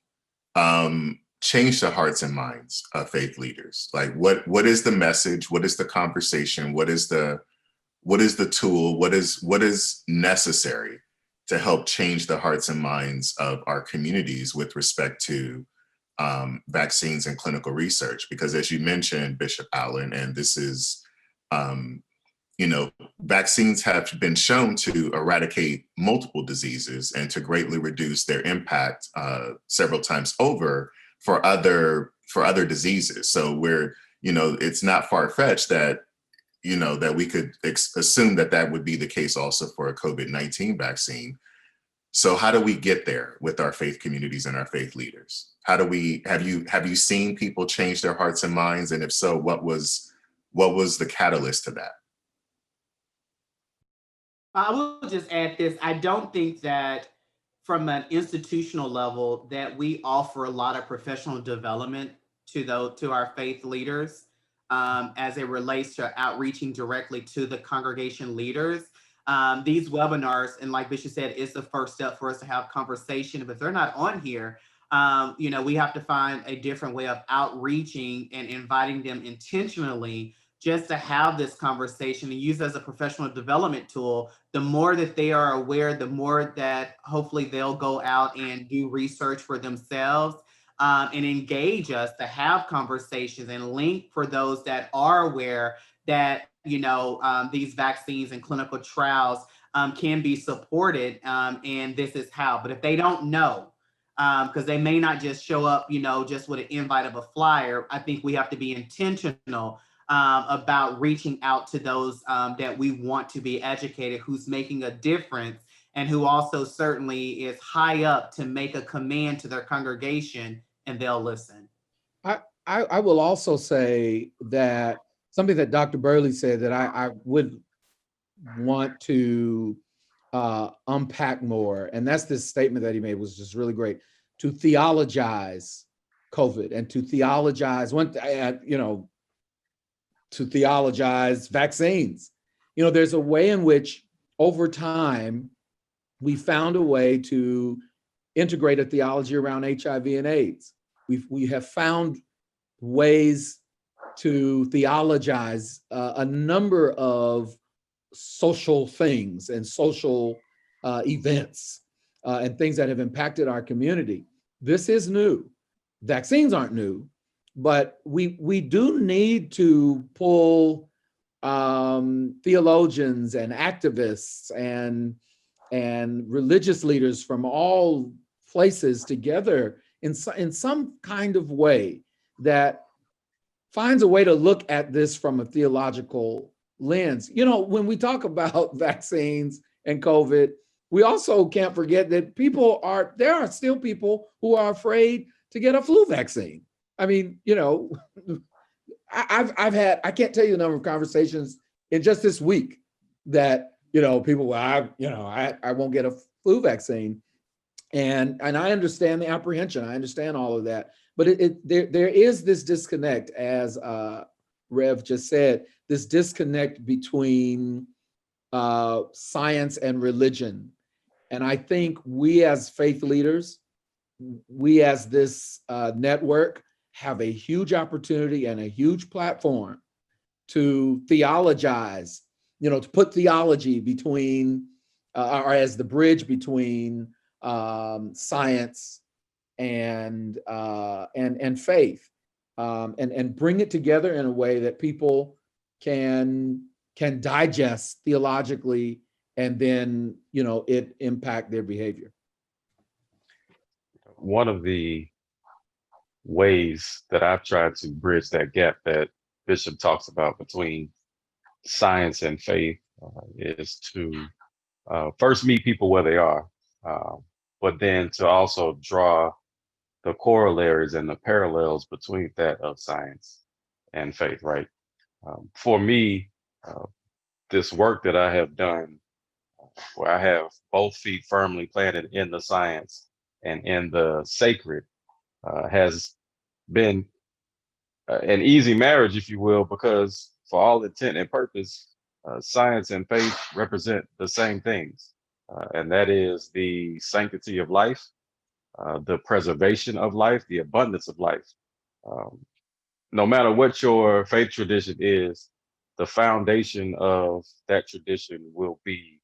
change the hearts and minds of faith leaders? Like what is the message? What is the conversation? What is the tool? What is necessary to help change the hearts and minds of our communities with respect to vaccines and clinical research? Because as you mentioned, Bishop Allen, and this is, vaccines have been shown to eradicate multiple diseases and to greatly reduce their impact several times over for other diseases. So it's not far-fetched that, that we could assume that would be the case also for a COVID-19 vaccine. So how do we get there with our faith communities and our faith leaders? Have you seen people change their hearts and minds? And if so, what was the catalyst to that? I will just add this. I don't think that from an institutional level that we offer a lot of professional development to our faith leaders as it relates to outreaching directly to the congregation leaders. These webinars, and like Bishop said, is the first step for us to have conversation. But if they're not on here, we have to find a different way of outreaching and inviting them intentionally just to have this conversation and use it as a professional development tool. The more that they are aware, the more that hopefully they'll go out and do research for themselves and engage us to have conversations and link for those that are aware that, these vaccines and clinical trials can be supported, and this is how. But if they don't know, because they may not just show up, just with an invite of a flyer, I think we have to be intentional about reaching out to those that we want to be educated, who's making a difference, and who also certainly is high up to make a command to their congregation, and they'll listen. I will also say that something that Dr. Burley said that I would want to unpack more, and that's this statement that he made was just really great, to theologize COVID and to theologize to theologize vaccines. There's a way in which over time we found a way to integrate a theology around HIV and AIDS. We have found ways to theologize a number of social things and social events and things that have impacted our community. This is new. Vaccines aren't new, but we do need to pull theologians and activists and religious leaders from all places together in some kind of way that finds a way to look at this from a theological lens. When we talk about vaccines and COVID, we also can't forget that there are still people who are afraid to get a flu vaccine. I mean, I can't tell you the number of conversations in just this week that, people, well, I won't get a flu vaccine. And I understand the apprehension. I understand all of that. But there is this disconnect, as Rev just said, this disconnect between science and religion. And I think we as faith leaders, we as this network have a huge opportunity and a huge platform to theologize, to put theology between, or as the bridge between science and faith, and bring it together in a way that people can digest theologically, and then it impact their behavior. One of the ways that I've tried to bridge that gap that Bishop talks about between science and faith is to first meet people where they are, but then to also draw the corollaries and the parallels between that of science and faith, right? For me, this work that I have done, where I have both feet firmly planted in the science and in the sacred, has been an easy marriage, if you will, because for all intent and purpose, science and faith represent the same things, and that is the sanctity of life, the preservation of life, the abundance of life. Um, no matter what your faith tradition is, the foundation of that tradition will be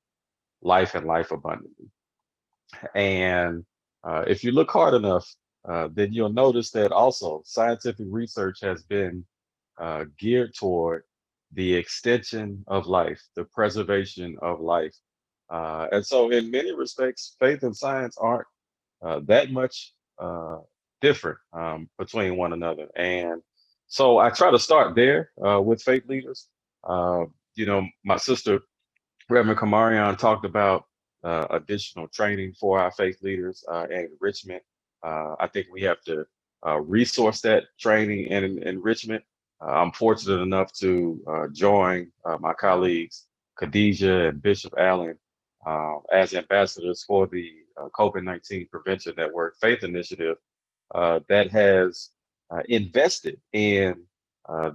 life and life abundantly. And if you look hard enough, then you'll notice that also scientific research has been geared toward the extension of life, the preservation of life. And so, in many respects, faith and science aren't that much different between one another. And so, I try to start there with faith leaders. My sister Reverend Kamarian talked about additional training for our faith leaders and enrichment. I think we have to resource that training and enrichment. I'm fortunate enough to join my colleagues, Khadijah and Bishop Allen, as ambassadors for the COVID-19 Prevention Network Faith Initiative that has invested in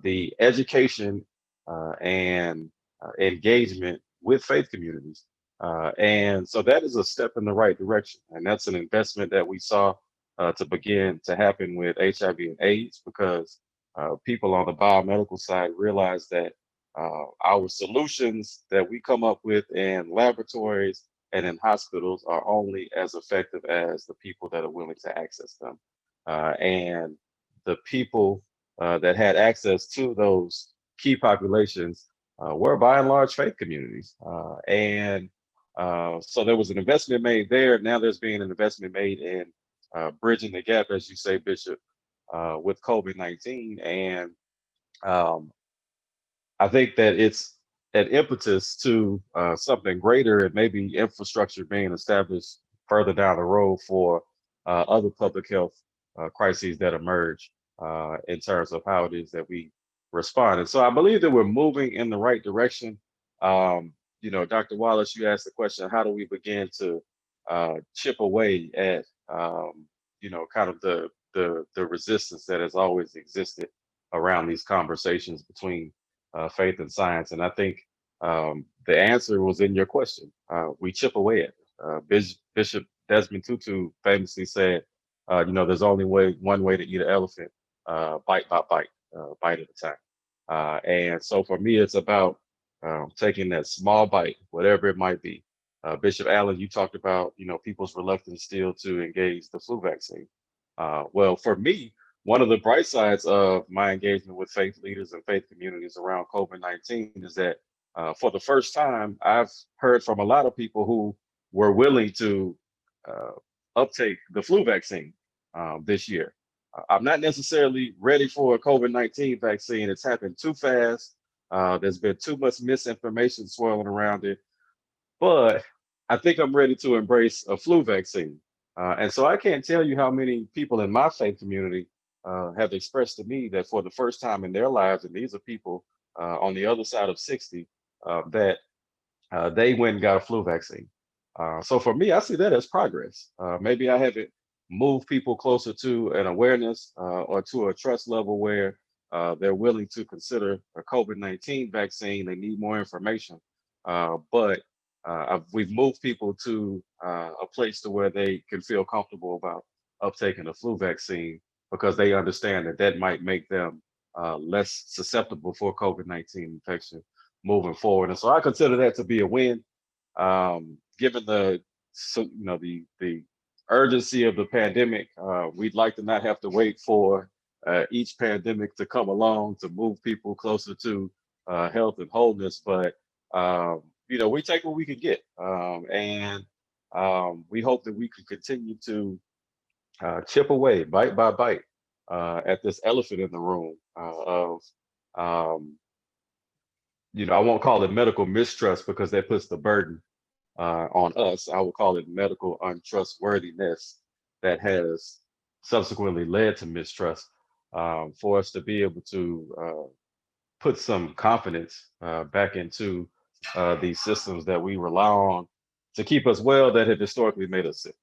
the education and engagement with faith communities. And so that is a step in the right direction. And that's an investment that we saw to begin to happen with HIV and AIDS, because people on the biomedical side realize that our solutions that we come up with in laboratories and in hospitals are only as effective as the people that are willing to access them. And the people that had access to those key populations were by and large faith communities. So there was an investment made there. Now there's being an investment made in bridging the gap, as you say, Bishop, with COVID-19. And I think that it's an impetus to something greater, and maybe infrastructure being established further down the road for other public health crises that emerge in terms of how it is that we respond. And so I believe that we're moving in the right direction. Dr. Wallace, you asked the question, how do we begin to chip away at, kind of the resistance that has always existed around these conversations between faith and science? And I think the answer was in your question. We chip away at it. Bishop Desmond Tutu famously said, there's only one way to eat an elephant, bite by bite, bite at a time. And so for me, it's about taking that small bite, whatever it might be. Bishop Allen, you talked about, people's reluctance still to engage the flu vaccine. Well, for me, one of the bright sides of my engagement with faith leaders and faith communities around COVID-19 is that for the first time, I've heard from a lot of people who were willing to uptake the flu vaccine this year. I'm not necessarily ready for a COVID-19 vaccine. It's happened too fast. There's been too much misinformation swirling around it. But I think I'm ready to embrace a flu vaccine. And so I can't tell you how many people in my faith community have expressed to me that for the first time in their lives, and these are people on the other side of 60, that they went and got a flu vaccine. So for me, I see that as progress. Maybe I haven't moved people closer to an awareness or to a trust level where they're willing to consider a COVID-19 vaccine. They need more information. But we've moved people to a place to where they can feel comfortable about uptaking a flu vaccine because they understand that that might make them less susceptible for COVID-19 infection moving forward. And so I consider that to be a win, given the urgency of the pandemic. We'd like to not have to wait for each pandemic to come along to move people closer to health and wholeness. But we take what we can get, and we hope that we can continue to chip away, bite by bite, at this elephant in the room of I won't call it medical mistrust because that puts the burden on us. I would call it medical untrustworthiness that has subsequently led to mistrust. For us to be able to put some confidence back into these systems that we rely on to keep us well that have historically made us sick.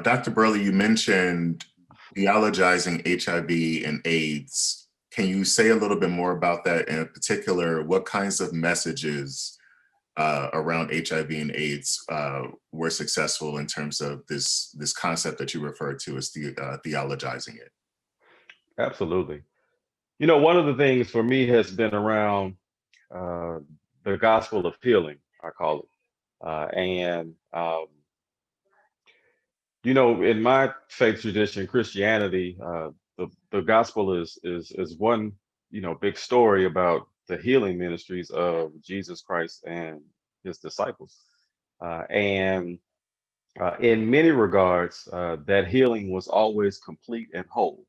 Dr. Burley, you mentioned theologizing HIV and AIDS. Can you say a little bit more about that? In particular, what kinds of messages around HIV and AIDS were successful in terms of this concept that you referred to as theologizing it? Absolutely. One of the things for me has been around the gospel of healing, I call it. In my faith tradition, Christianity, the gospel is one, big story about the healing ministries of Jesus Christ and his disciples. And in many regards, that healing was always complete and whole.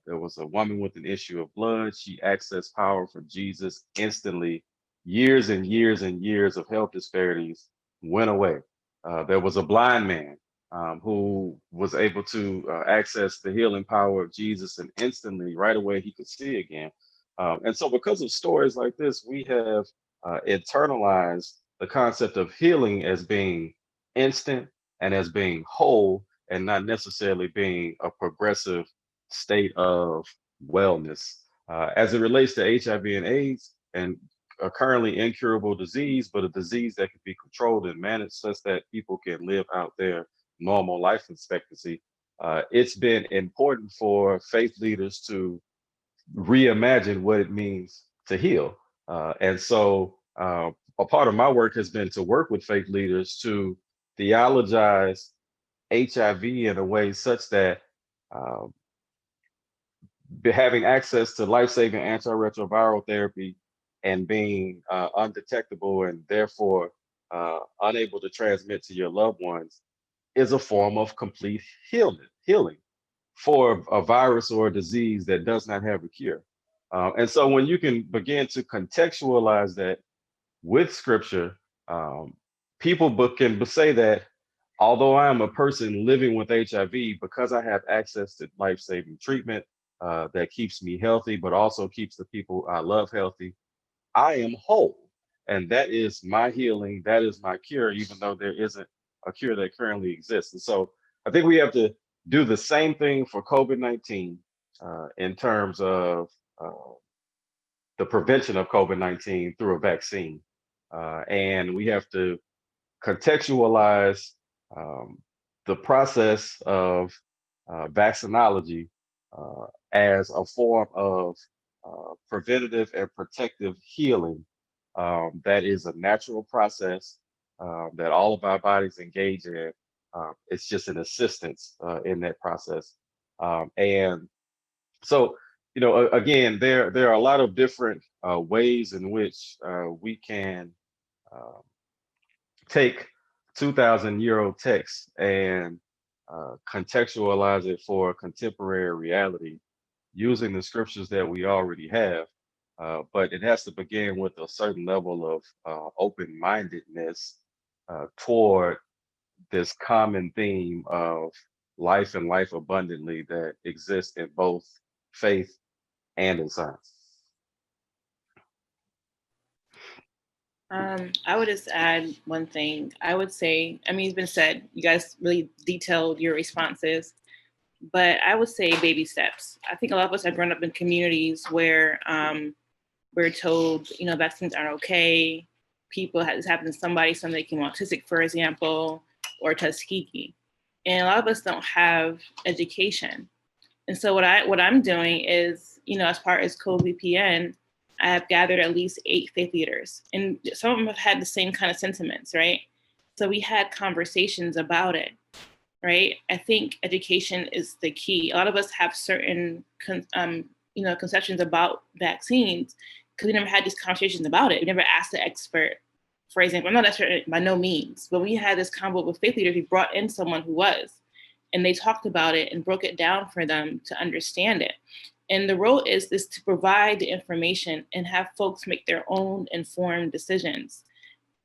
There was a woman with an issue of blood. She accessed power from Jesus instantly. Years and years and years of health disparities went away. There was a blind man who was able to access the healing power of Jesus, and instantly, right away, he could see again. And so, because of stories like this, we have internalized the concept of healing as being instant and as being whole, and not necessarily being a progressive state of wellness. As it relates to HIV and AIDS, and a currently incurable disease, but a disease that can be controlled and managed such that people can live out their normal life expectancy, it's been important for faith leaders to reimagine what it means to heal. And so a part of my work has been to work with faith leaders to theologize HIV in a way such that having access to life-saving antiretroviral therapy and being undetectable and therefore unable to transmit to your loved ones is a form of complete healing for a virus or a disease that does not have a cure. And so when you can begin to contextualize that with scripture, people can say that although I am a person living with HIV, because I have access to life-saving treatment that keeps me healthy, but also keeps the people I love healthy, I am whole. And that is my healing. That is my cure, even though there isn't a cure that currently exists. And so I think we have to do the same thing for COVID-19 in terms of the prevention of COVID-19 through a vaccine. And we have to contextualize the process of vaccinology as a form of preventative and protective healing that is a natural process that all of our bodies engage in. It's just an assistance in that process. And so, again, there are a lot of different ways in which we can take 2,000-year-old text and contextualize it for contemporary reality using the scriptures that we already have. But it has to begin with a certain level of open-mindedness toward this common theme of life and life abundantly that exists in both faith and in science. I would just add one thing. I would say, I mean, it's been said, you guys really detailed your responses, but I would say baby steps. I think a lot of us have grown up in communities where we're told, you know, vaccines aren't okay. People had this happen to somebody became autistic, for example, or Tuskegee. And a lot of us don't have education. And so what I'm doing is, you know, as part as CoVPN, I have gathered at least 8 faith leaders, and some of them have had the same kind of sentiments, right? So we had conversations about it, right? I think education is the key. A lot of us have certain, conceptions about vaccines because we never had these conversations about it. We never asked the expert. For example, I'm not an expert by no means, but we had this convo with faith leaders. We brought in someone who was, and they talked about it and broke it down for them to understand it. And the role is to provide the information and have folks make their own informed decisions.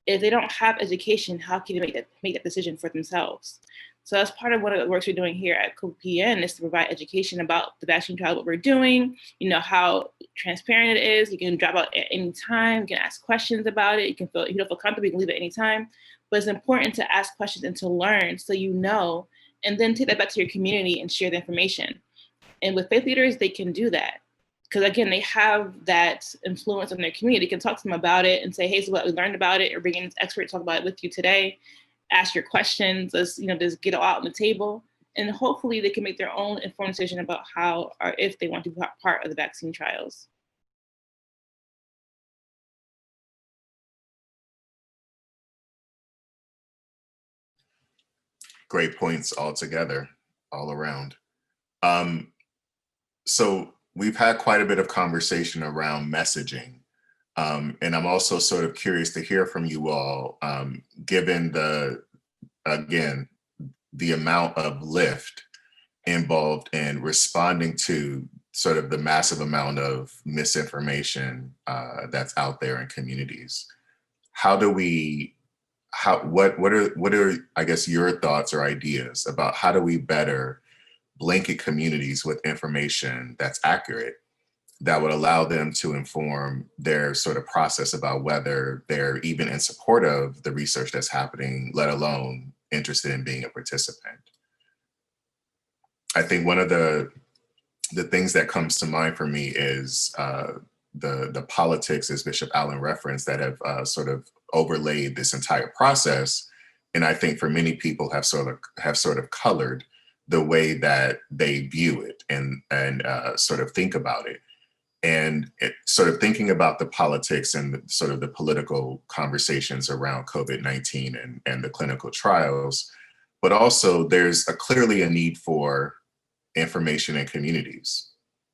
If they don't have education, how can they make that decision for themselves? So that's part of one of the works we're doing here at CoPN is to provide education about the vaccine trial, what we're doing, you know, how transparent it is. You can drop out at any time, you can ask questions about it. If you don't feel comfortable, you can leave at any time. But it's important to ask questions and to learn so you know, and then take that back to your community and share the information. And with faith leaders, they can do that. Because again, they have that influence on their community. They can talk to them about it and say, hey, so what we learned about it, or bring in an expert to talk about it with you today. Ask your questions, let's, you know, just get it out on the table. And hopefully they can make their own informed decision about how or if they want to be part of the vaccine trials. Great points all together, all around. So we've had quite a bit of conversation around messaging. And I'm also sort of curious to hear from you all, given again, the amount of lift involved in responding to sort of the massive amount of misinformation that's out there in communities. What are, I guess, your thoughts or ideas about how do we better blanket communities with information that's accurate, that would allow them to inform their sort of process about whether they're even in support of the research that's happening, let alone interested in being a participant? I think one of the things that comes to mind for me is the politics, as Bishop Allen referenced, that have sort of overlaid this entire process. And I think for many people have sort of colored the way that they view it and sort of think about it. And sort of thinking about the politics and sort of the political conversations around COVID-19 and the clinical trials, but also there's clearly a need for information in communities.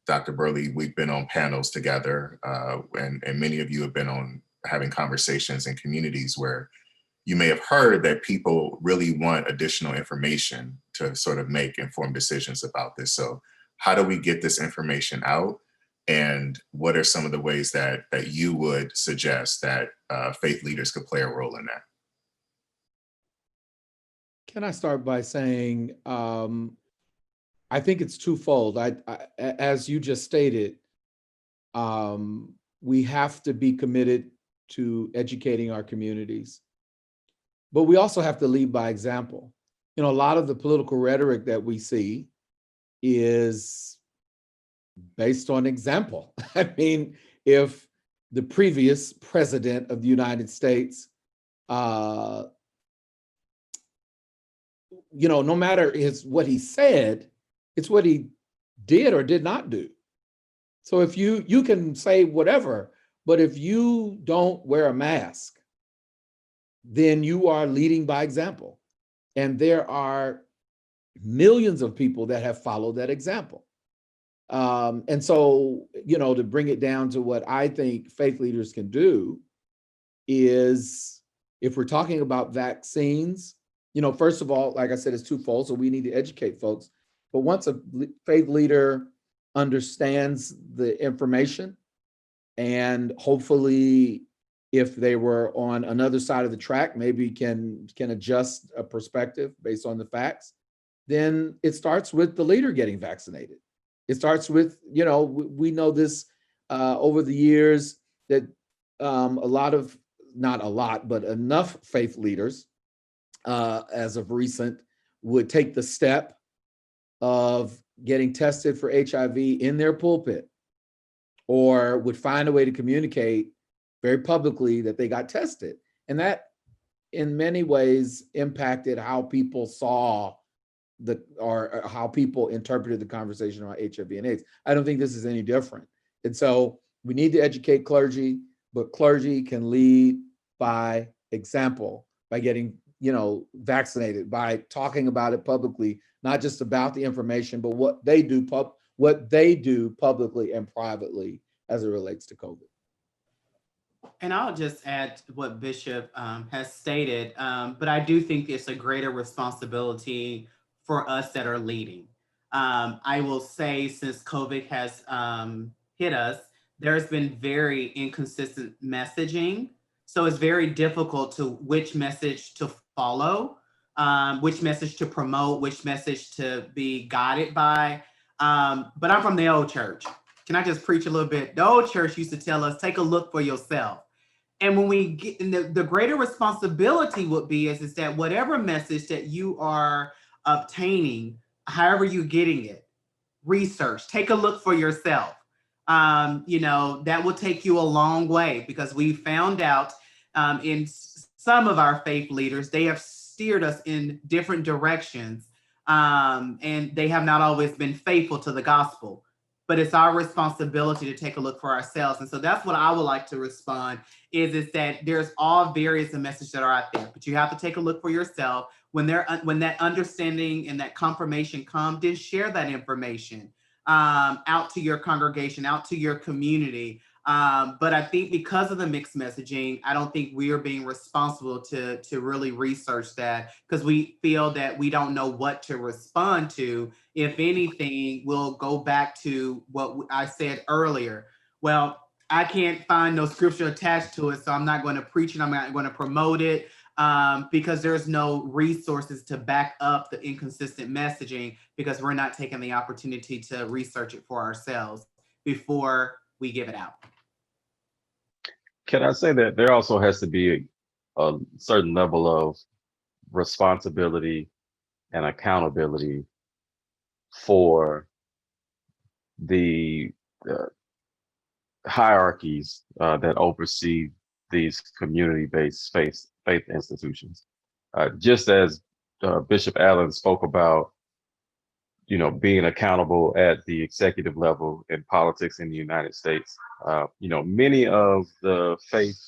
Dr. Burley, we've been on panels together, and many of you have been on having conversations in communities where you may have heard that people really want additional information to sort of make informed decisions about this. So how do we get this information out? And what are some of the ways that you would suggest that faith leaders could play a role in that? Can I start by saying, I think it's twofold. As you just stated, we have to be committed to educating our communities, but we also have to lead by example. You know, a lot of the political rhetoric that we see is based on example. I mean, if the previous president of the United States, no matter what he said, it's what he did or did not do. So if you can say whatever, but if you don't wear a mask, then you are leading by example. And there are millions of people that have followed that example. And so, to bring it down to what I think faith leaders can do is, if we're talking about vaccines, first of all, like I said, it's twofold. So we need to educate folks. But once a faith leader understands the information, and hopefully if they were on another side of the track, maybe can adjust a perspective based on the facts, then it starts with the leader getting vaccinated. It starts with, we know this over the years that a lot of not a lot, but enough faith leaders as of recent would take the step of getting tested for HIV in their pulpit, or would find a way to communicate very publicly that they got tested. And that in many ways impacted how people saw or how people interpreted the conversation about HIV and AIDS. I don't think this is any different. And so we need to educate clergy, but clergy can lead by example, by getting, vaccinated, by talking about it publicly, not just about the information, but what they do publicly and privately as it relates to COVID. And I'll just add to what Bishop has stated, but I do think it's a greater responsibility for us that are leading. I will say, since COVID has hit us, there's been very inconsistent messaging. So it's very difficult to which message to follow, which message to promote, which message to be guided by. But I'm from the old church. Can I just preach a little bit? The old church used to tell us, take a look for yourself. And when we get in the greater responsibility would be is that whatever message that you are obtaining, however you're getting it, research, take a look for yourself. That will take you a long way, because we found out in some of our faith leaders, they have steered us in different directions, and they have not always been faithful to the gospel. But it's our responsibility to take a look for ourselves. And so that's what I would like to respond is that there's all various messages that are out there, but you have to take a look for yourself. When that understanding and that confirmation comes, then share that information out to your congregation, out to your community. But I think because of the mixed messaging, I don't think we are being responsible to really research that, because we feel that we don't know what to respond to. If anything, we'll go back to what I said earlier. Well, I can't find no scripture attached to it, so I'm not going to preach it. I'm not going to promote it because there's no resources to back up the inconsistent messaging, because we're not taking the opportunity to research it for ourselves before we give it out. Can I say that there also has to be a certain level of responsibility and accountability for the hierarchies that oversee these community-based faith institutions. Just as Bishop Allen spoke about, being accountable at the executive level in politics in the United States. Many of the faith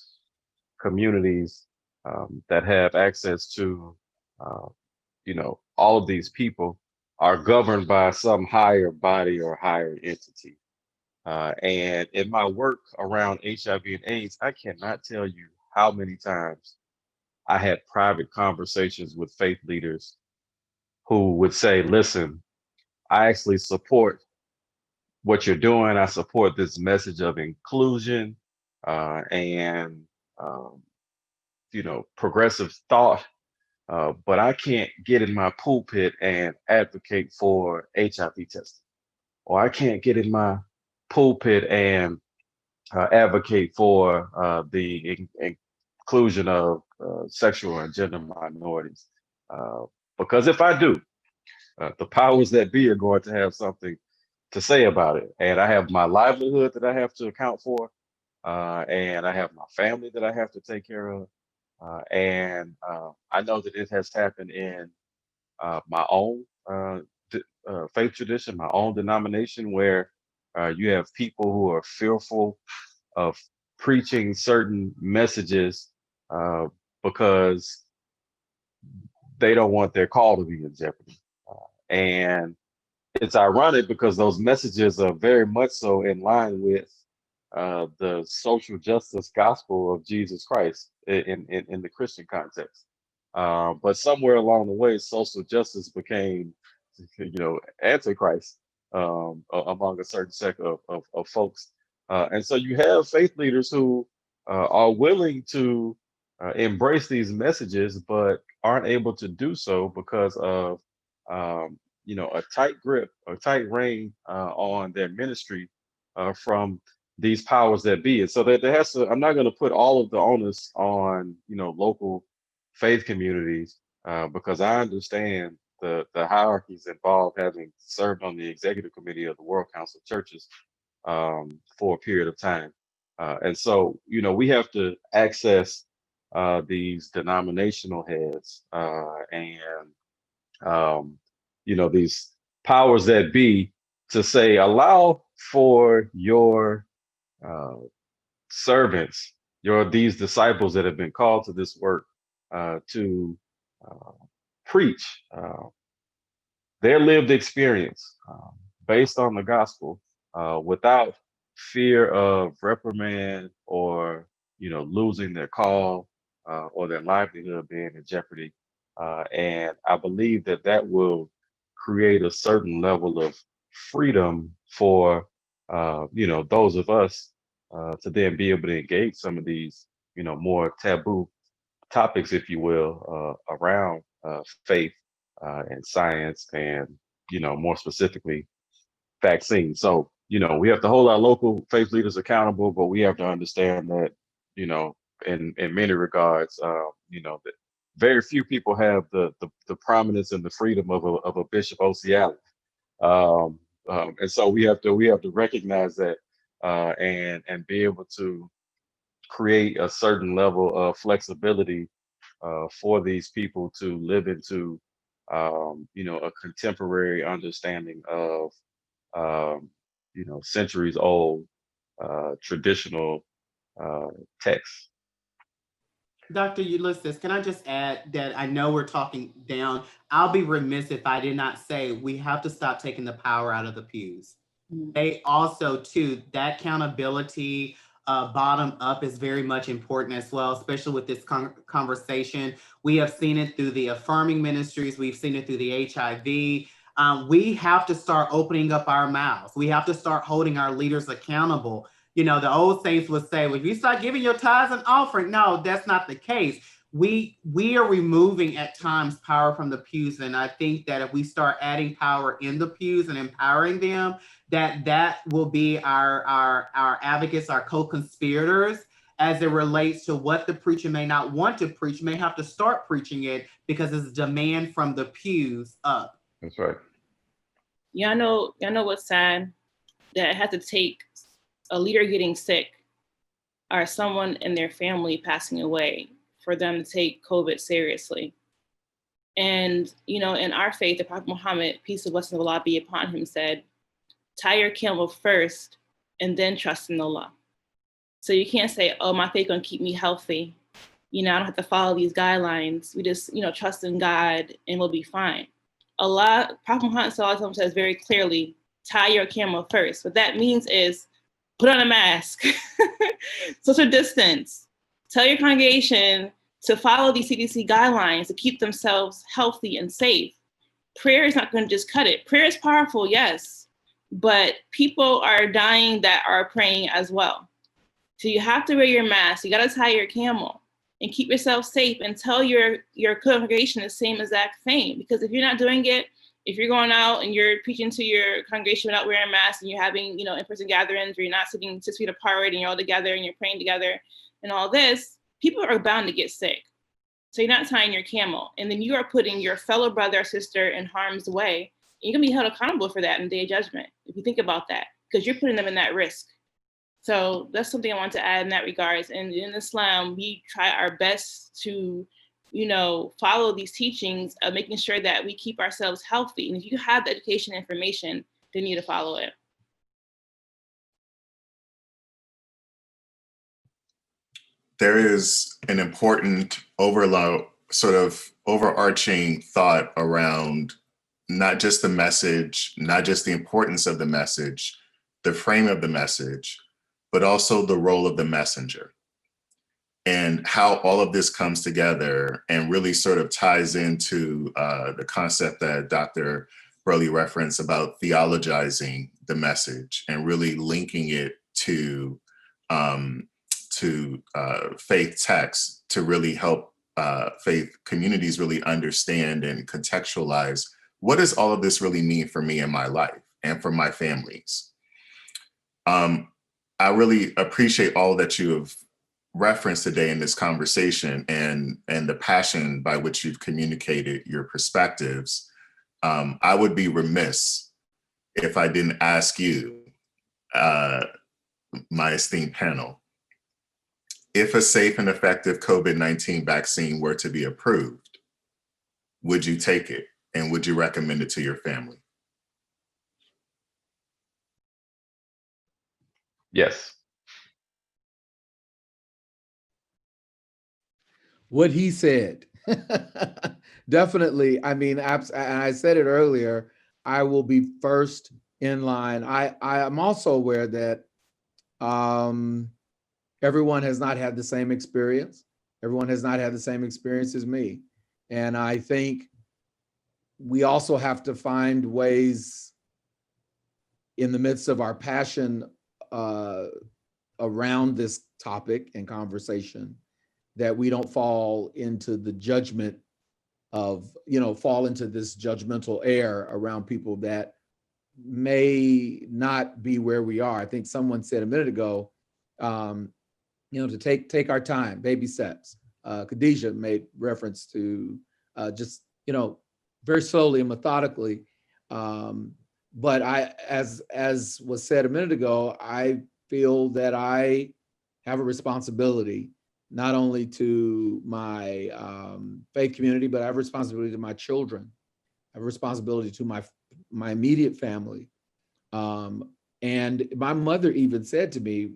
communities that have access to, all of these people are governed by some higher body or higher entity. And in my work around HIV and AIDS, I cannot tell you how many times I had private conversations with faith leaders who would say, listen, I actually support what you're doing. I support this message of inclusion and, progressive thought. But I can't get in my pulpit and advocate for HIV testing, or I can't get in my pulpit and advocate for the inclusion of sexual and gender minorities. Because if I do, the powers that be are going to have something to say about it. And I have my livelihood that I have to account for, and I have my family that I have to take care of. And I know that it has happened in my own faith tradition, my own denomination, where you have people who are fearful of preaching certain messages because they don't want their call to be in jeopardy. And it's ironic because those messages are very much so in line with the social justice gospel of Jesus Christ in the Christian context. But somewhere along the way, social justice became, antichrist among a certain sect of folks. And so you have faith leaders who are willing to embrace these messages, but aren't able to do so because of, a tight grip, a tight rein on their ministry from these powers that be. And so there has to, I'm not going to put all of the onus on, local faith communities, because I understand the hierarchies involved, having served on the executive committee of the World Council of Churches for a period of time. And so, we have to access these denominational heads and these powers that be to say, allow for your servants, these disciples that have been called to this work to preach their lived experience based on the gospel without fear of reprimand or losing their call or their livelihood being in jeopardy. And I believe that will create a certain level of freedom for those of us to then be able to engage some of these more taboo topics, if you will, around faith and science, and more specifically vaccines. So we have to hold our local faith leaders accountable, but we have to understand that in many regards that very few people have the prominence and the freedom of a Bishop O.C. Allen. And so we have to recognize that and be able to create a certain level of flexibility for these people to live into a contemporary understanding of centuries old traditional texts. Dr. Ulysses, can I just add that I know we're talking down. I'll be remiss if I did not say we have to stop taking the power out of the pews. They also, too, that accountability bottom up is very much important as well, especially with this conversation. We have seen it through the affirming ministries. We've seen it through the HIV. We have to start opening up our mouths. We have to start holding our leaders accountable. The old saints would say, well, if you start giving your tithes and offering, no, that's not the case. We are removing at times power from the pews. And I think that if we start adding power in the pews and empowering them, that will be our advocates, our co-conspirators, as it relates to what the preacher may not want to preach, may have to start preaching it because it's demand from the pews up. That's right. Y'all know what's sad? That it had to take a leader getting sick or someone in their family passing away for them to take COVID seriously. And, in our faith, the Prophet Muhammad, peace and blessings of Allah be upon him, said, tie your camel first and then trust in Allah. So you can't say, oh, my faith gonna keep me healthy. I don't have to follow these guidelines. We just, trust in God and we'll be fine. Allah, Prophet Muhammad says very clearly, tie your camel first. What that means is put on a mask, social distance, tell your congregation to follow these CDC guidelines to keep themselves healthy and safe. Prayer is not going to just cut it. Prayer is powerful, yes, but people are dying that are praying as well. So you have to wear your mask. You got to tie your camel and keep yourself safe and tell your congregation the same exact thing. Because if you're not doing it, if you're going out and you're preaching to your congregation without wearing a mask and you're having, in-person gatherings where you're not sitting 6 feet apart and you're all together and you're praying together and all this, people are bound to get sick. So you're not tying your camel. And then you are putting your fellow brother or sister in harm's way. And you're going to be held accountable for that in the day of judgment, if you think about that, because you're putting them in that risk. So that's something I want to add in that regards. And in Islam, we try our best to follow these teachings of making sure that we keep ourselves healthy. And if you have the education and information, then you need to follow it. There is an important overarching thought around not just the message, not just the importance of the message, the frame of the message, but also the role of the messenger. And how all of this comes together and really sort of ties into the concept that Dr. Burley referenced about theologizing the message and really linking it to faith texts to really help faith communities really understand and contextualize what does all of this really mean for me in my life and for my families. I really appreciate all that you have referenced today in this conversation and the passion by which you've communicated your perspectives. I would be remiss if I didn't ask you, my esteemed panel, if a safe and effective COVID-19 vaccine were to be approved, would you take it and would you recommend it to your family? Yes. What he said. Definitely. I mean, and I said it earlier, I will be first in line. I am also aware that everyone has not had the same experience. Everyone has not had the same experience as me. And I think we also have to find ways in the midst of our passion around this topic and conversation that we don't fall into the judgment of, fall into this judgmental air around people that may not be where we are. I think someone said a minute ago, to take our time, baby steps. Khadijah made reference to just, very slowly and methodically. But as was said a minute ago, I feel that I have a responsibility not only to my faith community, but I have a responsibility to my children. I have a responsibility to my immediate family. And my mother even said to me,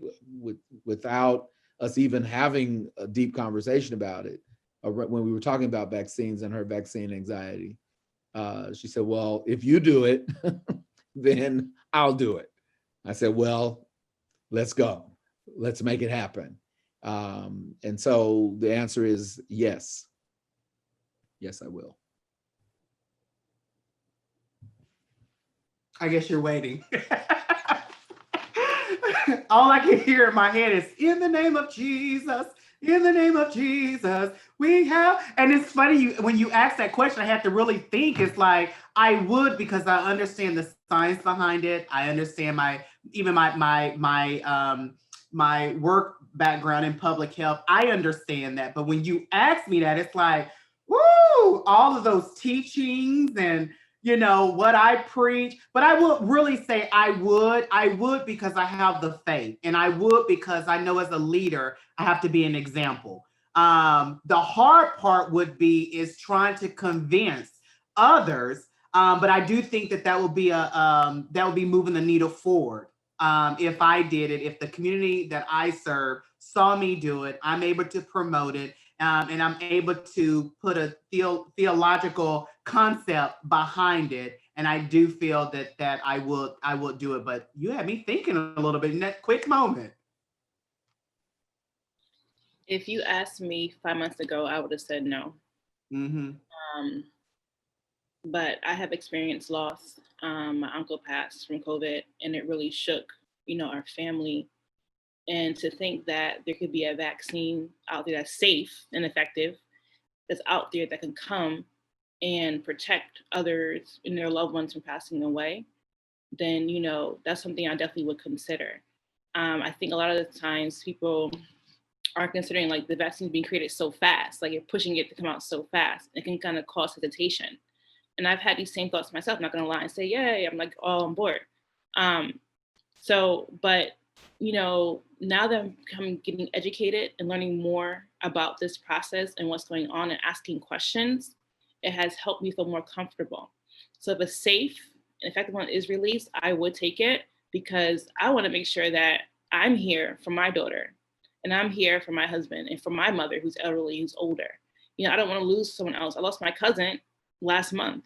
without us even having a deep conversation about it, when we were talking about vaccines and her vaccine anxiety, she said, well, if you do it, then I'll do it. I said, well, let's go. Let's make it happen. And so the answer is yes. Yes, I will. I guess you're waiting. All I can hear in my head is, in the name of Jesus, in the name of Jesus, we have, and it's funny, when you ask that question, I have to really think. It's like, I would, because I understand the science behind it. I understand my work background in public health. I understand that. But when you ask me that, it's like, woo, all of those teachings and what I preach. But I would really say I would because I have the faith, and I would because I know as a leader, I have to be an example. The hard part is trying to convince others. But I do think that will be moving the needle forward. If I did it, if the community that I serve saw me do it, I'm able to promote it. And I'm able to put a theological concept behind it, and I do feel that I will do it. But you had me thinking a little bit in that quick moment. If you asked me 5 months ago, I would have said no. Mm-hmm. But I have experienced loss. My uncle passed from COVID, and it really shook, our family. And to think that there could be a vaccine out there that's safe and effective, that's out there that can come and protect others and their loved ones from passing away, then, that's something I definitely would consider. I think a lot of the times people are considering like the vaccine being created so fast, like you're pushing it to come out so fast. It can kind of cause hesitation. And I've had these same thoughts myself, not gonna lie and say, yay, I'm like all on board. But now that I'm getting educated and learning more about this process and what's going on and asking questions, it has helped me feel more comfortable. So if a safe and effective one is released, I would take it because I want to make sure that I'm here for my daughter and I'm here for my husband and for my mother who's elderly, who's older. I don't want to lose someone else. I lost my cousin last month.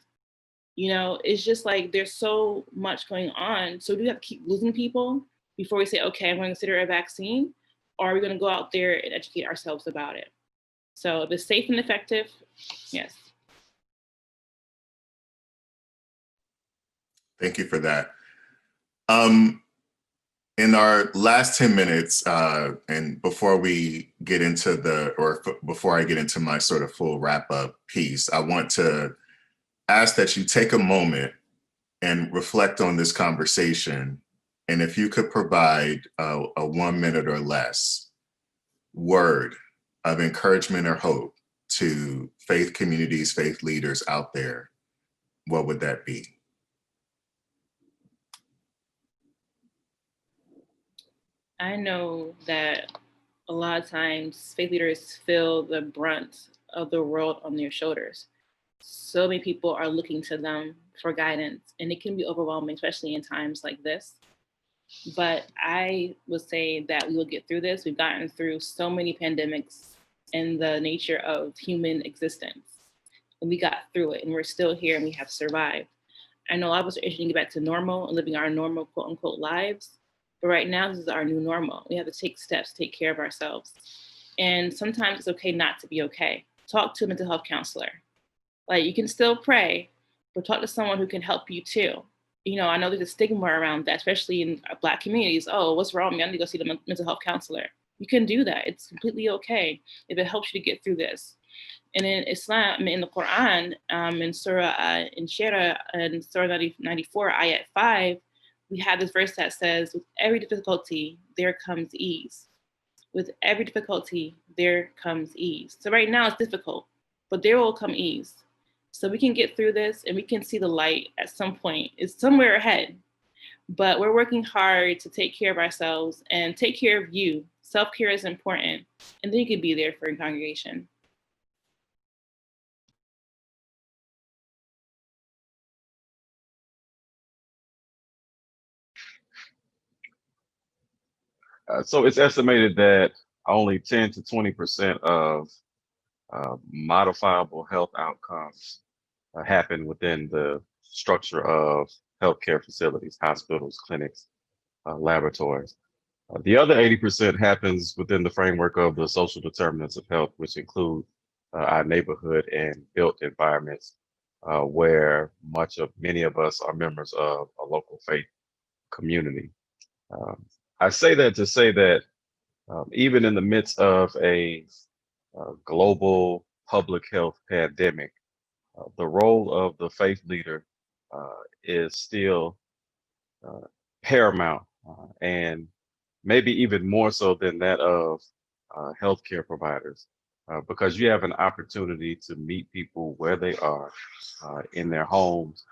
It's just like there's so much going on. So do we have to keep losing people before we say, okay, I'm going to consider a vaccine? Or are we going to go out there and educate ourselves about it? So if it's safe and effective, yes. Thank you for that. In our last 10 minutes, and before we get into before I get into my sort of full wrap up piece, I want to ask that you take a moment and reflect on this conversation And if you could provide a 1 minute or less word of encouragement or hope to faith communities, faith leaders out there, what would that be? I know that a lot of times faith leaders feel the brunt of the world on their shoulders. So many people are looking to them for guidance, and it can be overwhelming, especially in times like this. But I would say that we will get through this. We've gotten through so many pandemics in the nature of human existence, and we got through it, and we're still here, and we have survived. I know a lot of us are itching to get back to normal and living our normal, quote unquote, lives. But right now, this is our new normal. We have to take steps to take care of ourselves. And sometimes it's okay not to be okay. Talk to a mental health counselor. Like, you can still pray, but talk to someone who can help you too. You know, I know there's a stigma around that, especially in Black communities. Oh, what's wrong with me? I need to go see the mental health counselor. You can do that. It's completely okay if it helps you to get through this. And in Islam, in the Quran, in Surah in Shara, in Surah 94, Ayat 5, we have this verse that says, with every difficulty, there comes ease. With every difficulty, there comes ease. So right now it's difficult, but there will come ease. So we can get through this and we can see the light at some point. It's somewhere ahead, but we're working hard to take care of ourselves and take care of you. Self-care is important. And then you can be there for your congregation. So it's estimated that only 10 to 20% of modifiable health outcomes happen within the structure of healthcare facilities, hospitals, clinics, laboratories. The other 80% happens within the framework of the social determinants of health, which include our neighborhood and built environments, where many of us are members of a local faith community. I say that to say that even in the midst of a global public health pandemic, the role of the faith leader is still paramount, and maybe even more so than that of healthcare providers, because you have an opportunity to meet people where they are in their homes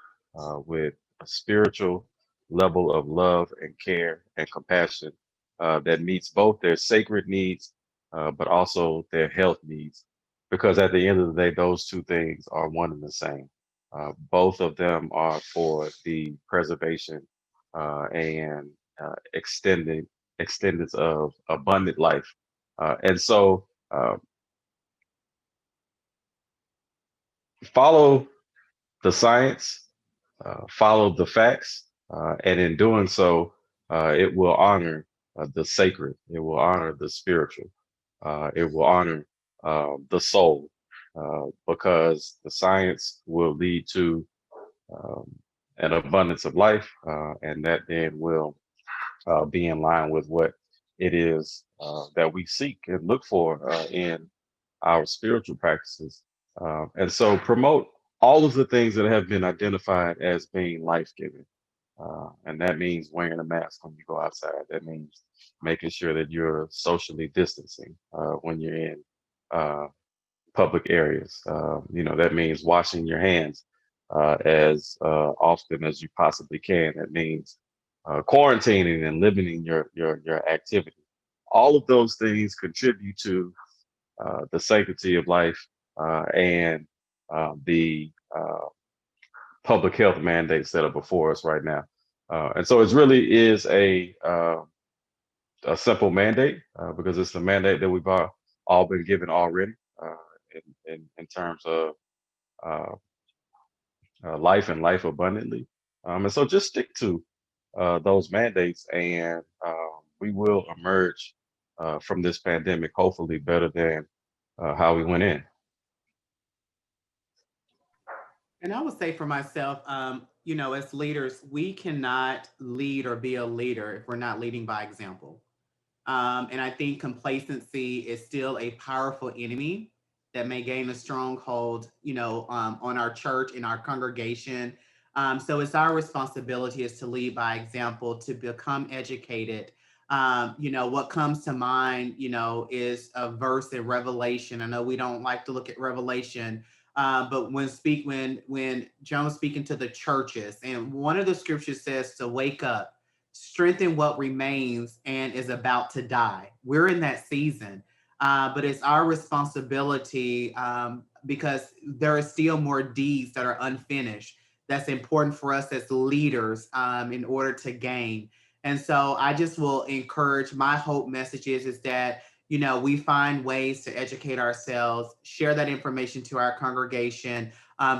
with a spiritual level of love and care and compassion that meets both their sacred needs, but also their health needs. Because at the end of the day, those two things are one and the same. Both of them are for the preservation and extendance of abundant life. And so follow the science, follow the facts, and in doing so, it will honor the sacred, it will honor the spiritual, it will honor the soul, because the science will lead to um, an abundance of life, and that then will be in line with what it is that we seek and look for in our spiritual practices. And so promote all of the things that have been identified as being life-giving. And that means wearing a mask when you go outside. That means making sure that you're socially distancing when you're in public areas. That means washing your hands as often as you possibly can. That means quarantining and limiting your activity. All of those things contribute to the sanctity of life and the public health mandates that are before us right now. And so it really is a simple mandate because it's the mandate that we've all been given already in terms of uh, life and life abundantly. And so just stick to those mandates, and we will emerge from this pandemic hopefully better than how we went in. And I would say for myself, as leaders, we cannot lead or be a leader if we're not leading by example. And I think complacency is still a powerful enemy that may gain a stronghold, on our church, in our congregation. So it's our responsibility is to lead by example, to become educated. What comes to mind, is a verse in Revelation. I know we don't like to look at Revelation, but when John was speaking to the churches, and one of the scriptures says to wake up, strengthen what remains and is about to die. We're in that season, but it's our responsibility because there are still more deeds that are unfinished. That's important for us as leaders in order to gain. And so I just will encourage, my hope message is that, we find ways to educate ourselves, share that information to our congregation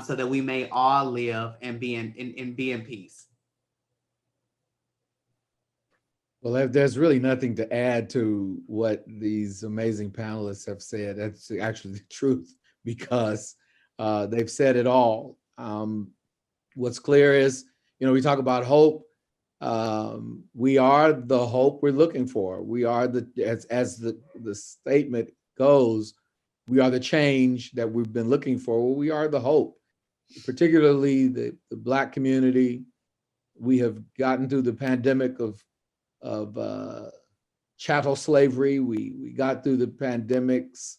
so that we may all live and be in peace. Well, there's really nothing to add to what these amazing panelists have said. That's actually the truth, because they've said it all. What's clear is, we talk about hope. We are the hope we're looking for. We are as the statement goes, we are the change that we've been looking for. Well, we are the hope, particularly the Black community. We have gotten through the pandemic of chattel slavery. We got through the pandemics